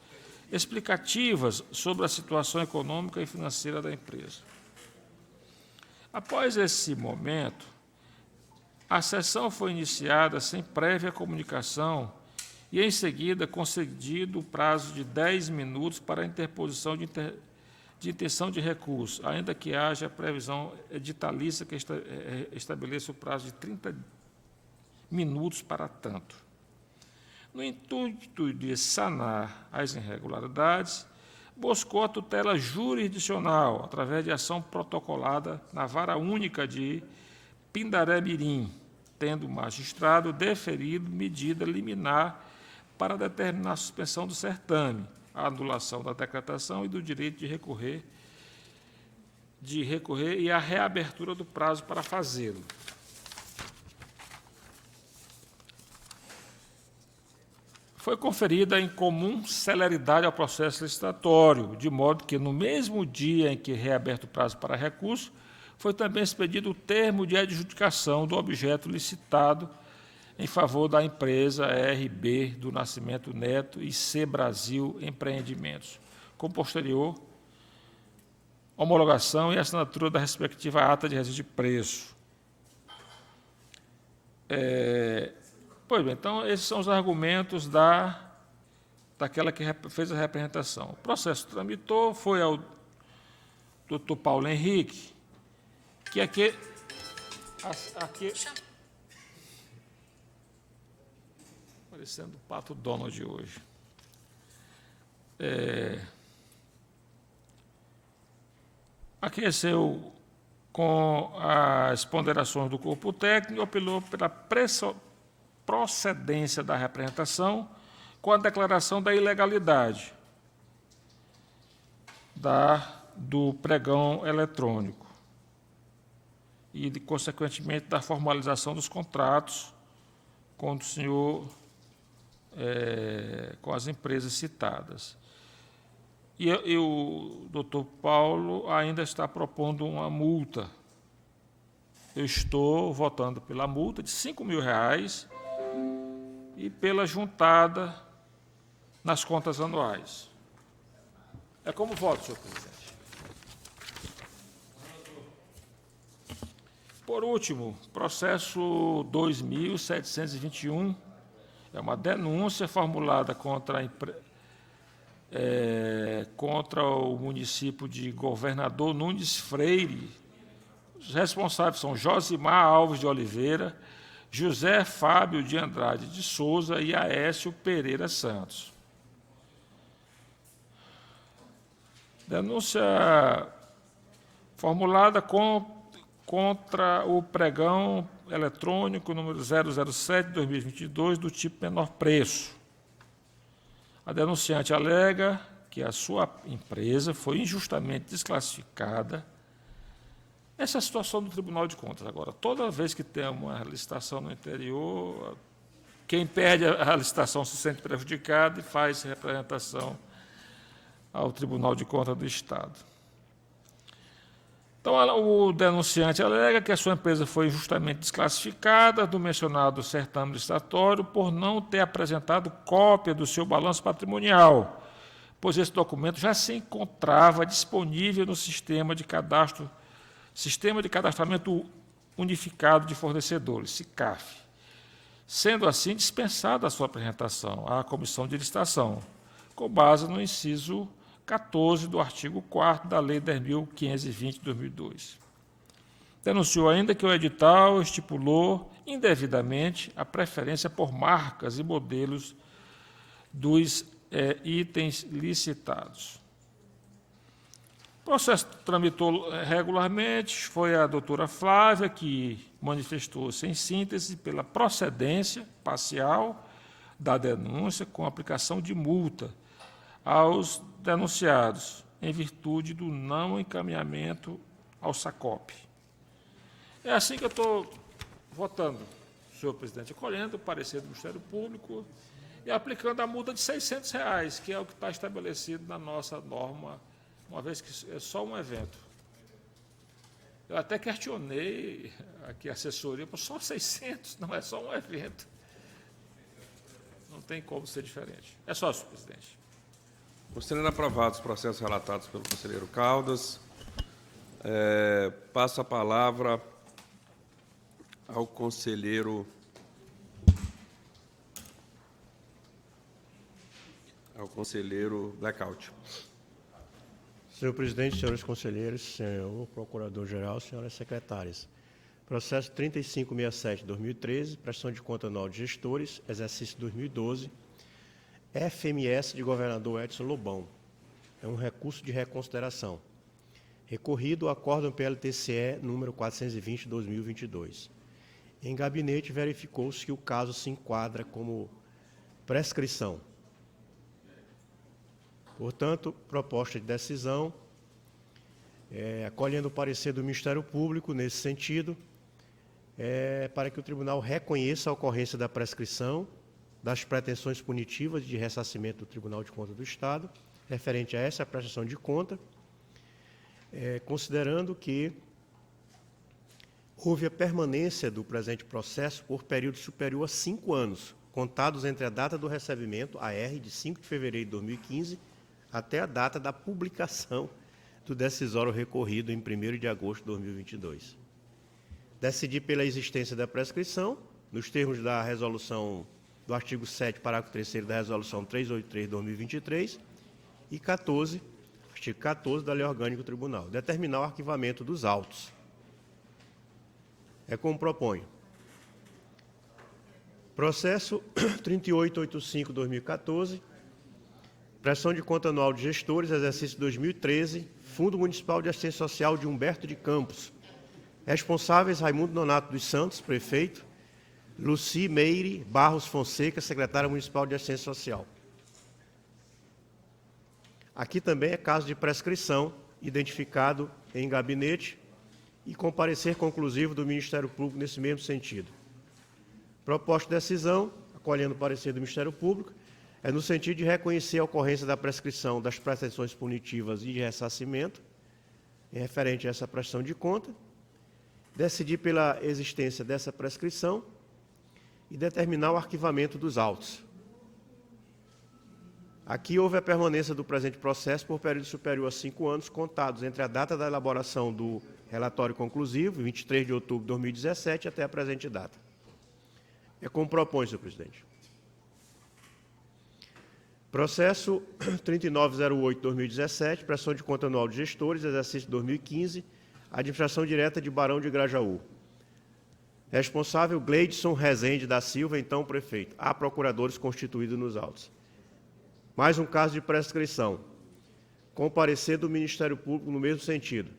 explicativas sobre a situação econômica e financeira da empresa. Após esse momento, a sessão foi iniciada sem prévia comunicação e, em seguida, concedido o prazo de 10 minutos para a interposição de intenção de recurso, ainda que haja previsão editalícia que estabeleça o prazo de 30 minutos para tanto. No intuito de sanar as irregularidades, buscou a tutela jurisdicional através de ação protocolada na Vara Única de Pindaré-Mirim, tendo o magistrado deferido medida liminar para determinar a suspensão do certame, a anulação da decretação e do direito de recorrer e a reabertura do prazo para fazê-lo. Foi conferida em comum celeridade ao processo licitatório, de modo que, no mesmo dia em que reaberto o prazo para recurso, foi também expedido o termo de adjudicação do objeto licitado em favor da empresa RB do Nascimento Neto e C Brasil Empreendimentos, com posterior homologação e assinatura da respectiva ata de registro de preço. Pois bem, então, esses são os argumentos daquela que fez a representação. O processo tramitou, foi ao doutor Paulo Henrique, que aqui parecendo o Pato Donald hoje. Aqueceu com as ponderações do corpo técnico e optou pela procedência da representação com a declaração da ilegalidade do pregão eletrônico e, consequentemente, da formalização dos contratos com o senhor, com as empresas citadas. E o doutor Paulo ainda está propondo uma multa. Eu estou votando pela multa de R$ 5.000 e pela juntada nas contas anuais. É como voto, senhor presidente. Por último, processo 2721, é uma denúncia formulada contra o município de Governador Nunes Freire. Os responsáveis são Josimar Alves de Oliveira, José Fábio de Andrade de Souza e Aécio Pereira Santos. Denúncia formulada contra o pregão eletrônico número 007/2022, do tipo menor preço. A denunciante alega que a sua empresa foi injustamente desclassificada. Essa é a situação do Tribunal de Contas. Agora, toda vez que tem uma licitação no interior, quem perde a licitação se sente prejudicado e faz representação ao Tribunal de Contas do Estado. Então, o denunciante alega que a sua empresa foi injustamente desclassificada do mencionado certame licitatório por não ter apresentado cópia do seu balanço patrimonial, pois esse documento já se encontrava disponível no Sistema de Cadastramento Unificado de Fornecedores, SICAF, sendo assim dispensada a sua apresentação à Comissão de Licitação, com base no inciso 14 do artigo 4º da Lei 10.520 de 2002. Denunciou ainda que o edital estipulou indevidamente a preferência por marcas e modelos dos itens licitados. O processo tramitou regularmente, foi a doutora Flávia que manifestou-se em síntese pela procedência parcial da denúncia com aplicação de multa aos denunciados, em virtude do não encaminhamento ao SACOP. É assim que eu estou votando, senhor presidente, acolhendo o parecer do Ministério Público e aplicando a multa de R$ 600, que é o que está estabelecido na nossa norma, uma vez que é só um evento. Eu até questionei aqui a assessoria, mas só 600, não é só um evento. Não tem como ser diferente. É só, senhor presidente. Considerando aprovados os processos relatados pelo conselheiro Caldas, passo a palavra ao conselheiro Blackout. Senhor presidente, senhores conselheiros, senhor procurador-geral, senhoras secretárias. Processo 3567-2013, prestação de conta anual de gestores, exercício 2012, FMS de governador Edson Lobão. É um recurso de reconsideração. Recorrido ao acórdão PLTCE número 420/2022. Em gabinete, verificou-se que o caso se enquadra como prescrição. Portanto, proposta de decisão, acolhendo o parecer do Ministério Público nesse sentido, para que o tribunal reconheça a ocorrência da prescrição das pretensões punitivas de ressarcimento do Tribunal de Contas do Estado, referente a essa prestação de conta, considerando que houve a permanência do presente processo por período superior a 5 anos, contados entre a data do recebimento, AR, de 5 de fevereiro de 2015, até a data da publicação do decisório recorrido em 1º de agosto de 2022. Decidir pela existência da prescrição, nos termos da resolução do artigo 7º, parágrafo 3º da resolução 383 de 2023, e 14, artigo 14 da Lei Orgânica do Tribunal, determinar o arquivamento dos autos. É como proponho. Processo 3885/2014, prestação de conta anual de gestores, exercício 2013, Fundo Municipal de Assistência Social de Humberto de Campos. Responsáveis, Raimundo Nonato dos Santos, prefeito, Luci Meire Barros Fonseca, secretária municipal de Assistência Social. Aqui também é caso de prescrição, identificado em gabinete e com parecer conclusivo do Ministério Público nesse mesmo sentido. Proposta de decisão, acolhendo o parecer do Ministério Público, é no sentido de reconhecer a ocorrência da prescrição das pretensões punitivas e de ressarcimento, em referente a essa prestação de conta, decidir pela existência dessa prescrição e determinar o arquivamento dos autos. Aqui houve a permanência do presente processo por período superior a 5 anos, contados entre a data da elaboração do relatório conclusivo, 23 de outubro de 2017, até a presente data. É como propõe, senhor presidente. Processo 3908/2017, prestação de conta anual de gestores, exercício 2015, administração direta de Barão de Grajaú. Responsável, Gleidson Rezende da Silva, então prefeito. Há procuradores constituídos nos autos. Mais um caso de prescrição. Com parecer do Ministério Público no mesmo sentido.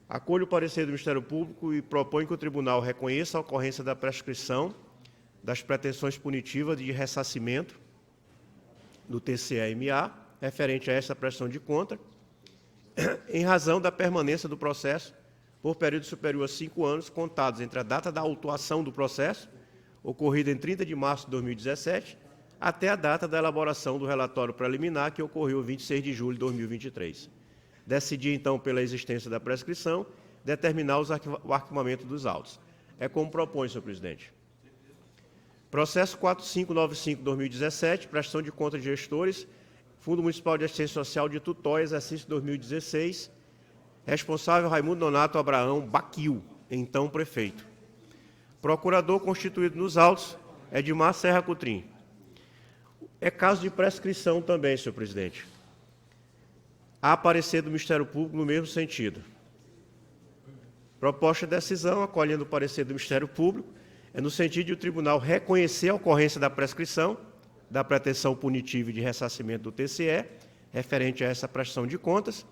Acolho o parecer do Ministério Público e proponho que o tribunal reconheça a ocorrência da prescrição das pretensões punitivas de ressarcimento do TCE-MA, referente a esta prestação de conta, em razão da permanência do processo por período superior a 5 anos, contados entre a data da autuação do processo, ocorrida em 30 de março de 2017, até a data da elaboração do relatório preliminar, que ocorreu em 26 de julho de 2023. Decidir, então, pela existência da prescrição, determinar o arquivamento dos autos. É como propõe, senhor presidente. Processo 4595/2017, prestação de conta de gestores, Fundo Municipal de Assistência Social de Tutóia, exercício 2016, responsável Raimundo Nonato Abraão Baquil, então prefeito. Procurador constituído nos autos, Edmar Serra Cotrim. É caso de prescrição também, senhor presidente. Há parecer do Ministério Público no mesmo sentido. Proposta de decisão, acolhendo o parecer do Ministério Público, é no sentido de o tribunal reconhecer a ocorrência da prescrição, da pretensão punitiva e de ressarcimento do TCE, referente a essa prestação de contas,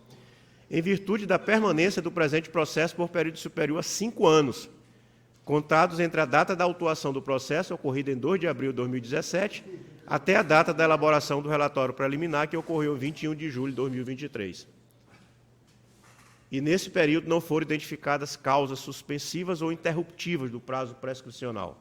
em virtude da permanência do presente processo por período superior a 5 anos, contados entre a data da autuação do processo, ocorrida em 2 de abril de 2017, até a data da elaboração do relatório preliminar, que ocorreu em 21 de julho de 2023. E, nesse período, não foram identificadas causas suspensivas ou interruptivas do prazo prescricional.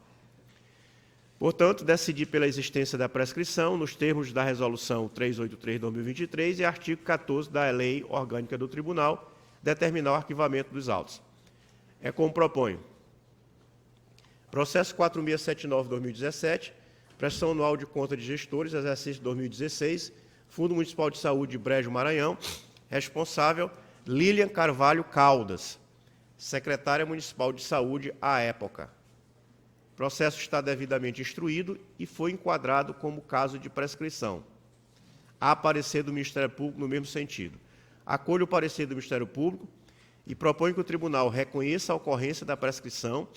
Portanto, decidir pela existência da prescrição, nos termos da Resolução 383 de 2023 e artigo 14 da Lei Orgânica do Tribunal, determinar o arquivamento dos autos. É como proponho. Processo 4679 de 2017, prestação anual de conta de gestores, exercício 2016, Fundo Municipal de Saúde Brejo Maranhão, responsável Lilian Carvalho Caldas, secretária municipal de saúde à época. O processo está devidamente instruído e foi enquadrado como caso de prescrição. Há parecer do Ministério Público no mesmo sentido. Acolho o parecer do Ministério Público e proponho que o tribunal reconheça a ocorrência da prescrição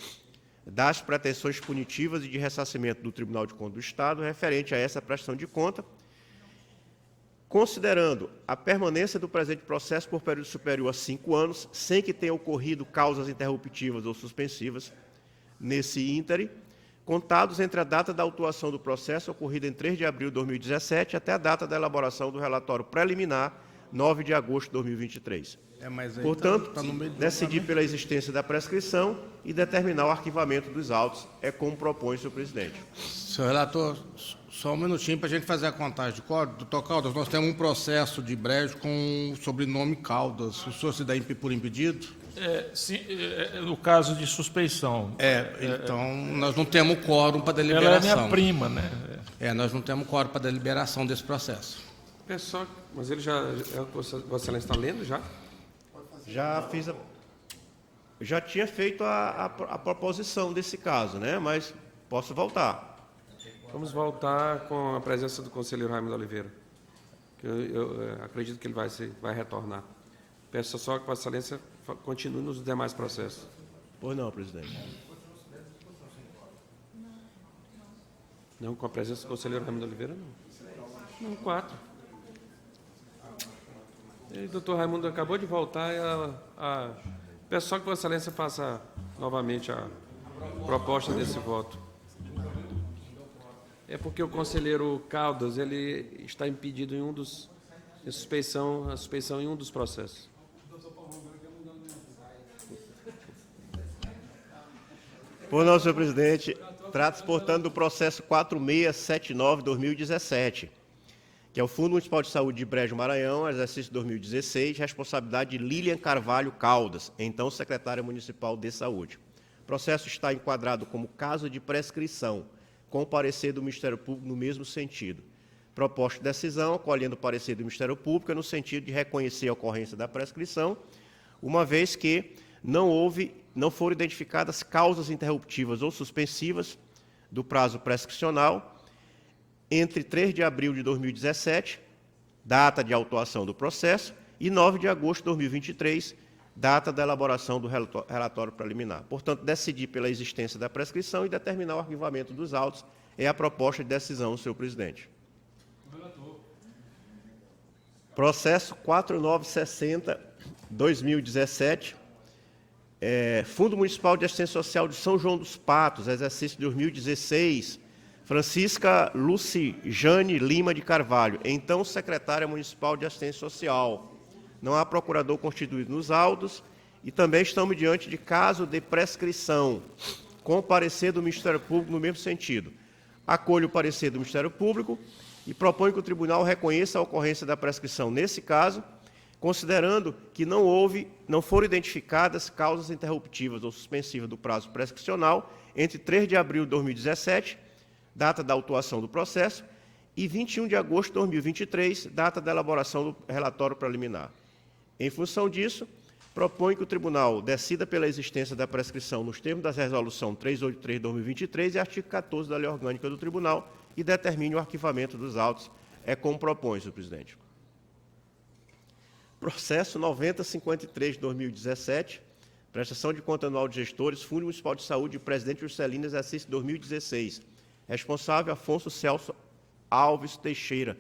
das pretensões punitivas e de ressarcimento do Tribunal de Contas do Estado referente a essa prestação de conta, considerando a permanência do presente processo por período superior a 5 anos, sem que tenha ocorrido causas interruptivas ou suspensivas, nesse íntere, contados entre a data da autuação do processo, ocorrida em 3 de abril de 2017, até a data da elaboração do relatório preliminar, 9 de agosto de 2023. Portanto, decidir pela existência da prescrição e determinar o arquivamento dos autos, é como propõe, senhor presidente. Senhor relator, só um minutinho para a gente fazer a contagem de código. Doutor Caldas, nós temos um processo de Brejo com o sobrenome Caldas. O senhor se dá por impedido? Sim, no caso de suspeição. Então nós não temos quórum para deliberação. Ela é minha prima, né? Nós não temos quórum para deliberação desse processo. Pessoal, mas ele já... Vossa Excelência está lendo já? Já fiz já tinha feito a proposição desse caso, né? Mas posso voltar. Vamos voltar com a presença do conselheiro Raimundo Oliveira, que eu acredito que ele vai retornar. Peço só que Vossa Excelência continue nos demais processos. Pois não, presidente. Não, com a presença do conselheiro Raimundo Oliveira, não. Não, 4. E o doutor Raimundo acabou de voltar. Peço só que Vossa Excelência faça novamente a proposta desse voto. É porque o conselheiro Caldas ele está impedido em a suspeição em um dos processos. Pois não, senhor presidente. Trata-se, portanto, do processo 4679/2017, que é o Fundo Municipal de Saúde de Brejo Maranhão, exercício 2016, responsabilidade de Lilian Carvalho Caldas, então secretária municipal de saúde. O processo está enquadrado como caso de prescrição, com o parecer do Ministério Público no mesmo sentido. Proposta de decisão, acolhendo o parecer do Ministério Público, no sentido de reconhecer a ocorrência da prescrição, uma vez que não foram identificadas causas interruptivas ou suspensivas do prazo prescricional entre 3 de abril de 2017, data de autuação do processo, e 9 de agosto de 2023, data da elaboração do relatório preliminar. Portanto, decidir pela existência da prescrição e determinar o arquivamento dos autos é a proposta de decisão, senhor presidente. Processo 4960/2017, Fundo Municipal de Assistência Social de São João dos Patos, exercício 2016, Francisca Lucijane Lima de Carvalho, então secretária municipal de Assistência Social. Não há procurador constituído nos autos e também estamos diante de caso de prescrição, com o parecer do Ministério Público no mesmo sentido. Acolho o parecer do Ministério Público e proponho que o tribunal reconheça a ocorrência da prescrição nesse caso, considerando que não foram identificadas causas interruptivas ou suspensivas do prazo prescricional entre 3 de abril de 2017, data da autuação do processo, e 21 de agosto de 2023, data da elaboração do relatório preliminar. Em função disso, proponho que o tribunal decida pela existência da prescrição nos termos da Resolução 383 de 2023 e artigo 14 da Lei Orgânica do Tribunal e determine o arquivamento dos autos. É como propõe, senhor presidente. Processo 9053 de 2017, Prestação de conta anual de gestores, Fundo Municipal de Saúde, Presidente Juscelino, exercício 2016. Responsável, Afonso Celso Alves Teixeira,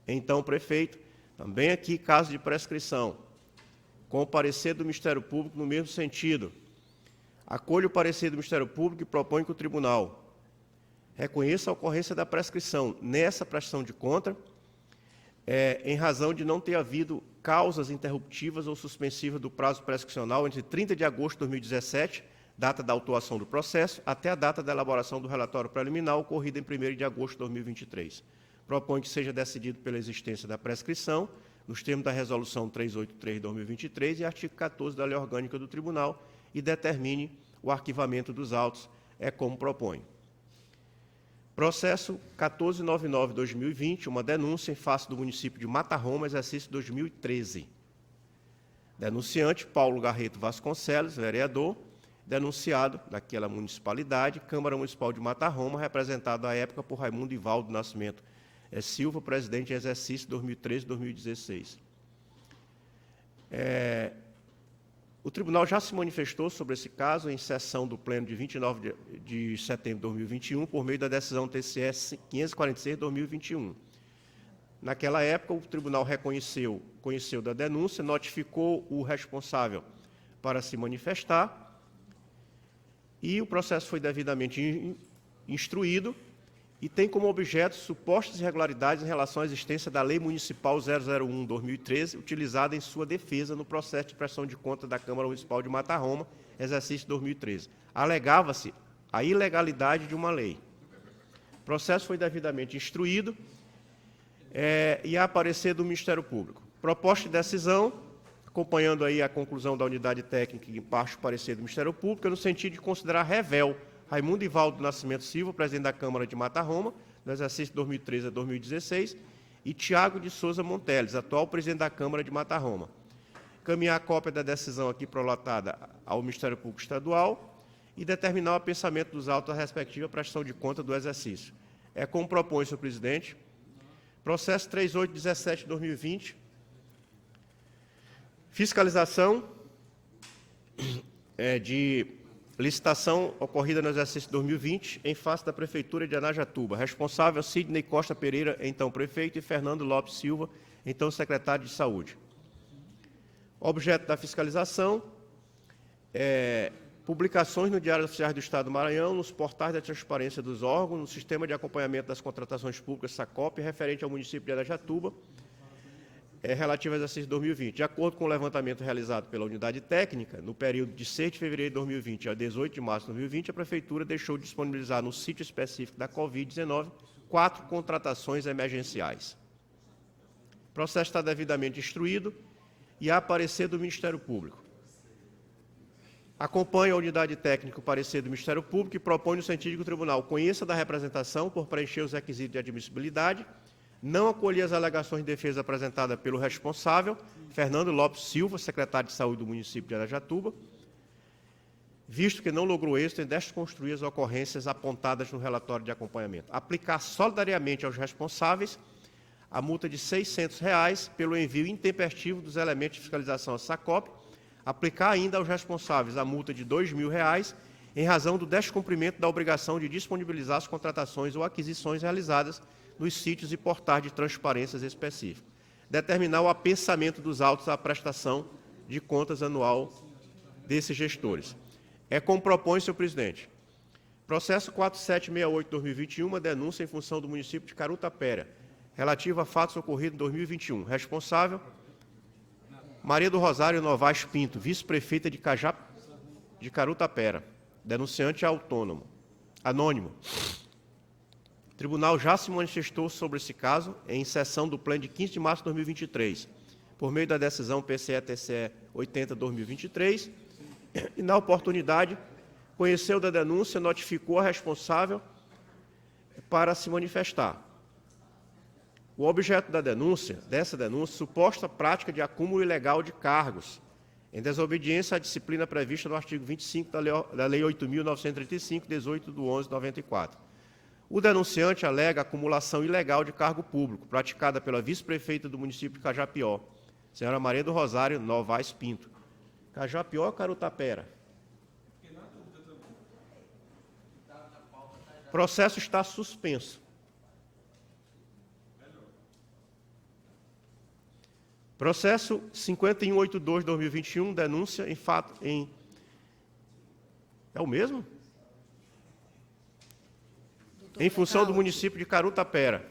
então prefeito. Também aqui, caso de prescrição. Com o parecer do Ministério Público no mesmo sentido. Acolho o parecer do Ministério Público e proponho que o Tribunal reconheça a ocorrência da prescrição nessa prestação de conta, em razão de não ter havido causas interruptivas ou suspensivas do prazo prescricional entre 30 de agosto de 2017, data da autuação do processo, até a data da elaboração do relatório preliminar, ocorrida em 1º de agosto de 2023. Proponho que seja decidido pela existência da prescrição, nos termos da Resolução 383 de 2023 e artigo 14 da Lei Orgânica do Tribunal, e determine o arquivamento dos autos, como proponho. Processo 1499/2020, uma denúncia em face do município de Matarroma, exercício 2013. Denunciante, Paulo Garreto Vasconcelos, vereador. Denunciado daquela municipalidade, Câmara Municipal de Matarroma, representado à época por Raimundo Ivaldo Nascimento Silva, presidente em exercício 2013-2016. O tribunal já se manifestou sobre esse caso em sessão do Pleno de 29 de setembro de 2021, por meio da decisão TCE 546 de 2021. Naquela época, o tribunal conheceu da denúncia, notificou o responsável para se manifestar e o processo foi devidamente instruído e tem como objeto supostas irregularidades em relação à existência da Lei Municipal 001/2013, utilizada em sua defesa no processo de prestação de conta da Câmara Municipal de Matarroma, exercício 2013. Alegava-se a ilegalidade de uma lei. O processo foi devidamente instruído e a parecer do Ministério Público. Proposta de decisão, acompanhando aí a conclusão da unidade técnica e em parte o parecer do Ministério Público, no sentido de considerar rével Raimundo Ivaldo Nascimento Silva, presidente da Câmara de Matarroma, no exercício 2013 a 2016, e Tiago de Souza Monteles, atual presidente da Câmara de Matarroma. Caminhar a cópia da decisão aqui prolatada ao Ministério Público Estadual e determinar o apensamento dos autos da respectiva prestação de conta do exercício. Como propõe, senhor presidente, processo 3817/2020, fiscalização de licitação ocorrida no exercício 2020, em face da Prefeitura de Anajatuba. Responsável, Sidney Costa Pereira, então prefeito, e Fernando Lopes Silva, então secretário de Saúde. Objeto da fiscalização, publicações no Diário Oficial do Estado do Maranhão, nos portais da transparência dos órgãos, no Sistema de Acompanhamento das Contratações Públicas, SACOP, referente ao município de Anajatuba, relativo ao exercício 2020. De acordo com o levantamento realizado pela unidade técnica, no período de 6 de fevereiro de 2020 a 18 de março de 2020, a Prefeitura deixou de disponibilizar no sítio específico da Covid-19 4 contratações emergenciais. O processo está devidamente instruído e a parecer do Ministério Público. Acompanha a unidade técnica o parecer do Ministério Público e propõe no sentido de que o tribunal conheça da representação por preencher os requisitos de admissibilidade, não acolher as alegações de defesa apresentadas pelo responsável, Fernando Lopes Silva, secretário de Saúde do município de Arajatuba, visto que não logrou êxito em desconstruir as ocorrências apontadas no relatório de acompanhamento. Aplicar solidariamente aos responsáveis a multa de R$ 600 pelo envio intempestivo dos elementos de fiscalização à SACOP, aplicar ainda aos responsáveis a multa de R$ 2.000 em razão do descumprimento da obrigação de disponibilizar as contratações ou aquisições realizadas nos sítios e portais de transparências específicos. Determinar o apensamento dos autos à prestação de contas anual desses gestores. Como propõe, senhor presidente. Processo 4768/2021, uma denúncia em função do município de Carutapera, relativa a fatos ocorridos em 2021. Responsável, Maria do Rosário Novaes Pinto, vice-prefeita de Carutapera. Denunciante anônimo. O tribunal já se manifestou sobre esse caso em sessão do Pleno de 15 de março de 2023, por meio da decisão PCE-TCE 80/2023, e, na oportunidade, conheceu da denúncia, notificou a responsável para se manifestar. O objeto dessa denúncia, suposta prática de acúmulo ilegal de cargos, em desobediência à disciplina prevista no artigo 25 da Lei 8.935, 18 de 11 de 94. O denunciante alega acumulação ilegal de cargo público, praticada pela vice-prefeita do município de Cajapió, senhora Maria do Rosário Novaes Pinto, Cajapió ou Carutapera? O processo está suspenso. Processo 5182/2021, denúncia em fato em... É o mesmo? Em função do município de Carutapera,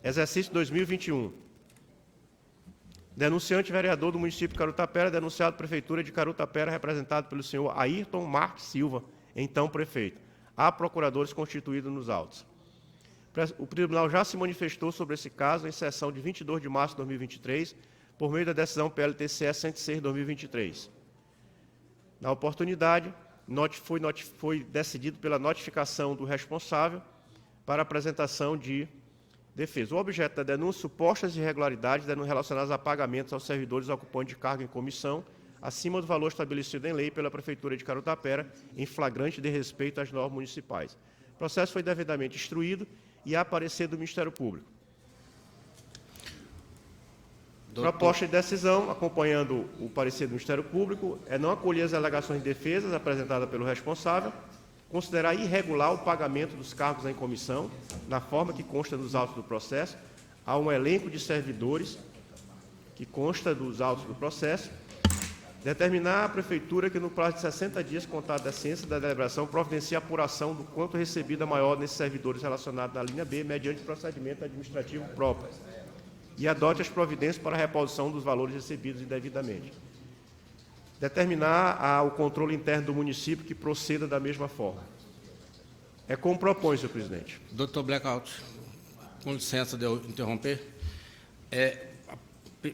exercício 2021. Denunciante vereador do município de Carutapera, denunciado Prefeitura de Carutapera, representado pelo senhor Ayrton Marques Silva, então prefeito. Há procuradores constituídos nos autos. O tribunal já se manifestou sobre esse caso em sessão de 22 de março de 2023, por meio da decisão PLTCE 106/2023. Na oportunidade, foi decidido pela notificação do responsável para apresentação de defesa. O objeto da denúncia, supostas irregularidades relacionadas a pagamentos aos servidores ocupantes de cargo em comissão, acima do valor estabelecido em lei pela Prefeitura de Carutapera, em flagrante desrespeito às normas municipais. O processo foi devidamente instruído e há parecer do Ministério Público. Proposta de decisão, acompanhando o parecer do Ministério Público, é não acolher as alegações de defesas apresentadas pelo responsável, considerar irregular o pagamento dos cargos em comissão, na forma que consta nos autos do processo, há um elenco de servidores que consta dos autos do processo, determinar à Prefeitura que, no prazo de 60 dias, contado da ciência da deliberação, providencie a apuração do quanto recebida maior nesses servidores relacionados na linha B, mediante procedimento administrativo próprio, e adote as providências para a reposição dos valores recebidos indevidamente. Determinar o controle interno do município que proceda da mesma forma. É como propõe, senhor presidente. Doutor Blackout, com licença de eu interromper.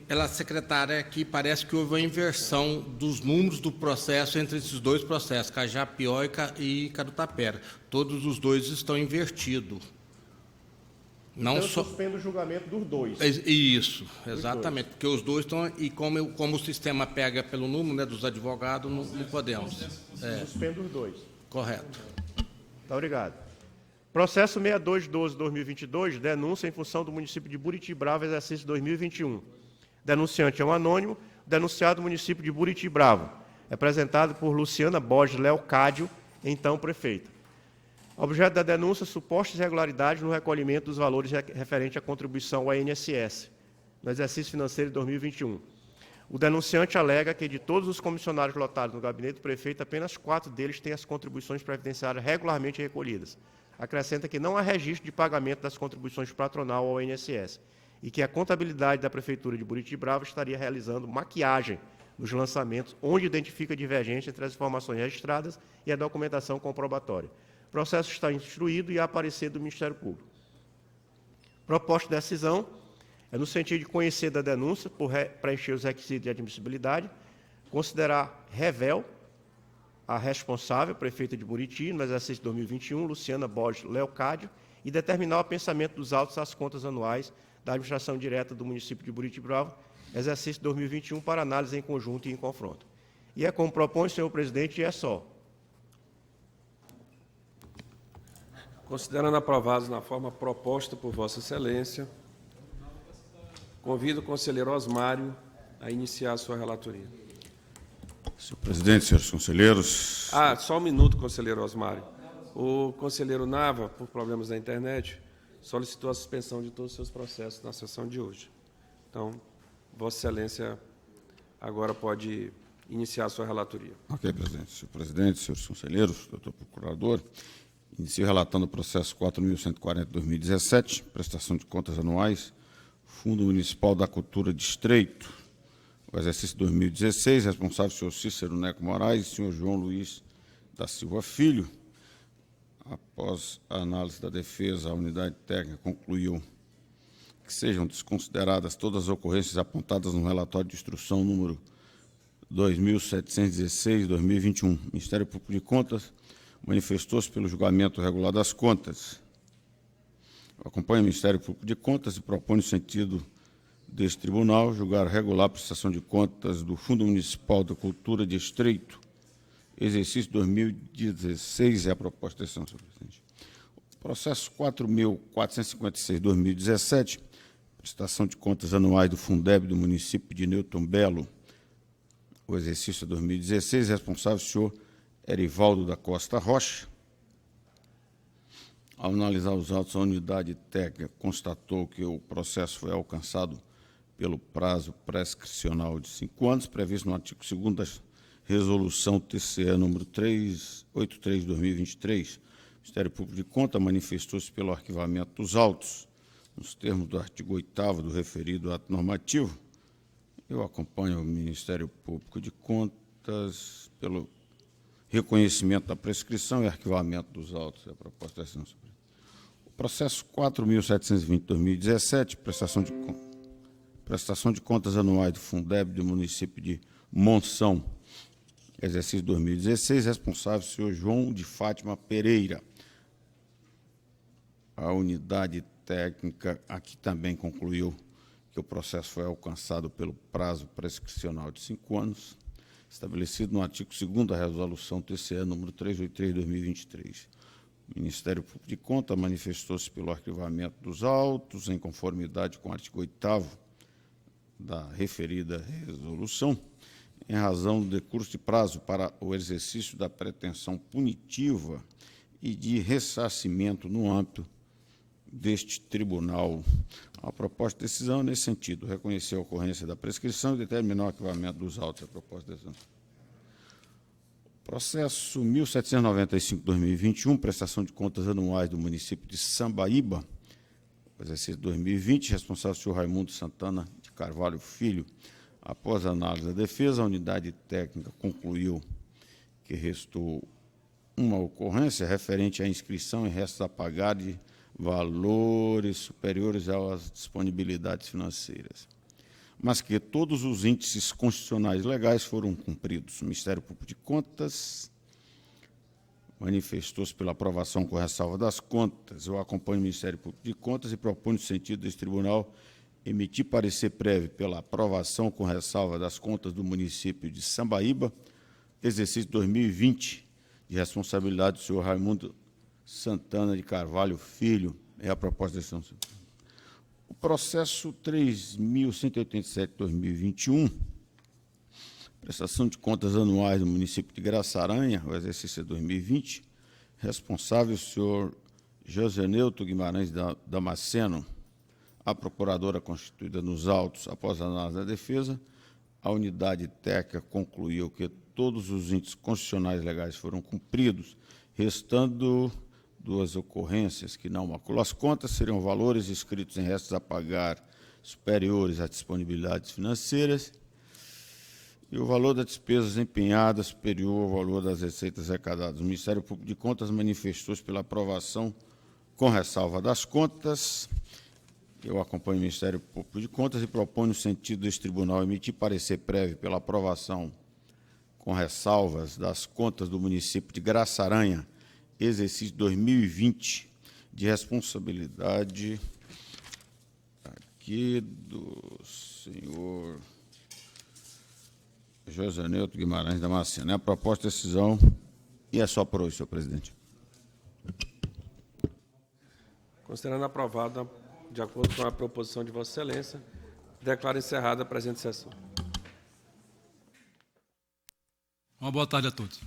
Pela secretária aqui, parece que houve uma inversão dos números do processo entre esses dois processos, Cajapió e Carutapera. Todos os dois estão invertidos. Não então, só... suspendo o julgamento dos dois. Isso, exatamente, porque os dois estão... E como o sistema pega pelo número, né, dos advogados, não podemos. Suspendo os dois. Correto. Muito obrigado. Processo 6212/2022, denúncia em função do município de Buritibrava, exercício 2021. Denunciante é um anônimo, denunciado município de Buritibrava, representado por Luciana Borges Leocádio, então prefeita. Objeto da denúncia, supostas irregularidades no recolhimento dos valores referentes à contribuição ao INSS, no exercício financeiro de 2021. O denunciante alega que, de todos os comissionários lotados no gabinete do prefeito, apenas 4 deles têm as contribuições previdenciárias regularmente recolhidas. Acrescenta que não há registro de pagamento das contribuições patronal ao INSS e que a contabilidade da Prefeitura de Buritibrava estaria realizando maquiagem nos lançamentos, onde identifica divergência entre as informações registradas e a documentação comprobatória. O processo está instruído e há parecer do Ministério Público. Proposta de decisão é no sentido de conhecer da denúncia, por preencher os requisitos de admissibilidade, considerar revel a responsável, prefeita de Buriti, no exercício 2021, Luciana Borges Leocádio, e determinar o pensamento dos autos às contas anuais da administração direta do município de Buritibrava, exercício 2021, para análise em conjunto e em confronto. E é como propõe, senhor presidente, e é só. Considerando aprovados na forma proposta por Vossa Excelência, convido o conselheiro Osmário a iniciar a sua relatoria. Senhor presidente, senhores conselheiros. Só um minuto, conselheiro Osmário. O conselheiro Nava, por problemas da internet, solicitou a suspensão de todos os seus processos na sessão de hoje. Então, Vossa Excelência agora pode iniciar a sua relatoria. Ok, presidente. Senhor presidente, senhores conselheiros, doutor procurador, inicio relatando o processo 4.140/2017, prestação de contas anuais, Fundo Municipal da Cultura Distrito, o exercício 2016, responsável o senhor Cícero Neco Moraes e o senhor João Luiz da Silva Filho. Após a análise da defesa, a unidade técnica concluiu que sejam desconsideradas todas as ocorrências apontadas no relatório de instrução número 2716/2021. O Ministério Público de Contas manifestou-se pelo julgamento regular das contas. Acompanha o Ministério Público de Contas e propõe, no sentido deste tribunal, julgar regular a prestação de contas do Fundo Municipal da Cultura Distrito, exercício 2016, é a proposta de decisão, senhor presidente. O processo o exercício 2016, responsável o senhor Erivaldo da Costa Rocha. Ao analisar os autos, a unidade técnica constatou que o processo foi alcançado pelo prazo prescricional de 5 anos, previsto no artigo 2º da Resolução TCE número 383 de 2023. O Ministério Público de Contas manifestou-se pelo arquivamento dos autos, nos termos do artigo 8º do referido ato normativo. Eu acompanho o Ministério Público de Contas pelo reconhecimento da prescrição e arquivamento dos autos. É a proposta da decisão. O processo 4.720/2017, prestação de contas anuais do Fundeb do município de Monção, exercício 2016, responsável o senhor João de Fátima Pereira. A unidade técnica aqui também concluiu que o processo foi alcançado pelo prazo prescricional de 5 anos, estabelecido no artigo 2º da Resolução TCE número 383 de 2023. O Ministério Público de Contas manifestou-se pelo arquivamento dos autos, em conformidade com o artigo 8º da referida resolução, em razão do decurso de prazo para o exercício da pretensão punitiva e de ressarcimento no âmbito deste tribunal. A proposta de decisão, nesse sentido, reconheceu a ocorrência da prescrição e determinou o arquivamento dos autos. A proposta de decisão. Processo 1795/2021, prestação de contas anuais do município de Sambaíba, exercício 2020, responsável o senhor Raimundo Santana de Carvalho Filho. Após a análise da defesa, a unidade técnica concluiu que restou uma ocorrência referente à inscrição em restos a pagar de valores superiores às disponibilidades financeiras, mas que todos os índices constitucionais legais foram cumpridos. O Ministério Público de Contas manifestou-se pela aprovação com ressalva das contas. Eu acompanho o Ministério Público de Contas e proponho, no sentido deste tribunal, emitir parecer prévio pela aprovação com ressalva das contas do município de Sambaíba, exercício 2020, de responsabilidade do senhor Raimundo Santana de Carvalho Filho. É a proposta de decisão. O processo 3.187/2021, prestação de contas anuais do município de Graçaranha, o exercício 2020, responsável o senhor Joseneuto Guimarães Damasceno. A procuradora constituída nos autos, após a análise da defesa, a unidade técnica concluiu que todos os índices constitucionais legais foram cumpridos, restando 2 ocorrências que não maculam as contas, seriam valores inscritos em restos a pagar superiores às disponibilidades financeiras e o valor das despesas empenhadas superior ao valor das receitas arrecadadas. O Ministério Público de Contas manifestou-se pela aprovação com ressalva das contas. Eu acompanho o Ministério Público de Contas e proponho, no sentido deste tribunal, emitir parecer prévio pela aprovação com ressalvas das contas do município de Graçaranha, exercício 2020, de responsabilidade aqui do senhor Joseneuto Guimarães Damasceno. É a proposta de decisão e é só por hoje, senhor presidente. Considerando aprovada, de acordo com a proposição de Vossa Excelência, declaro encerrada a presente sessão. Uma boa tarde a todos.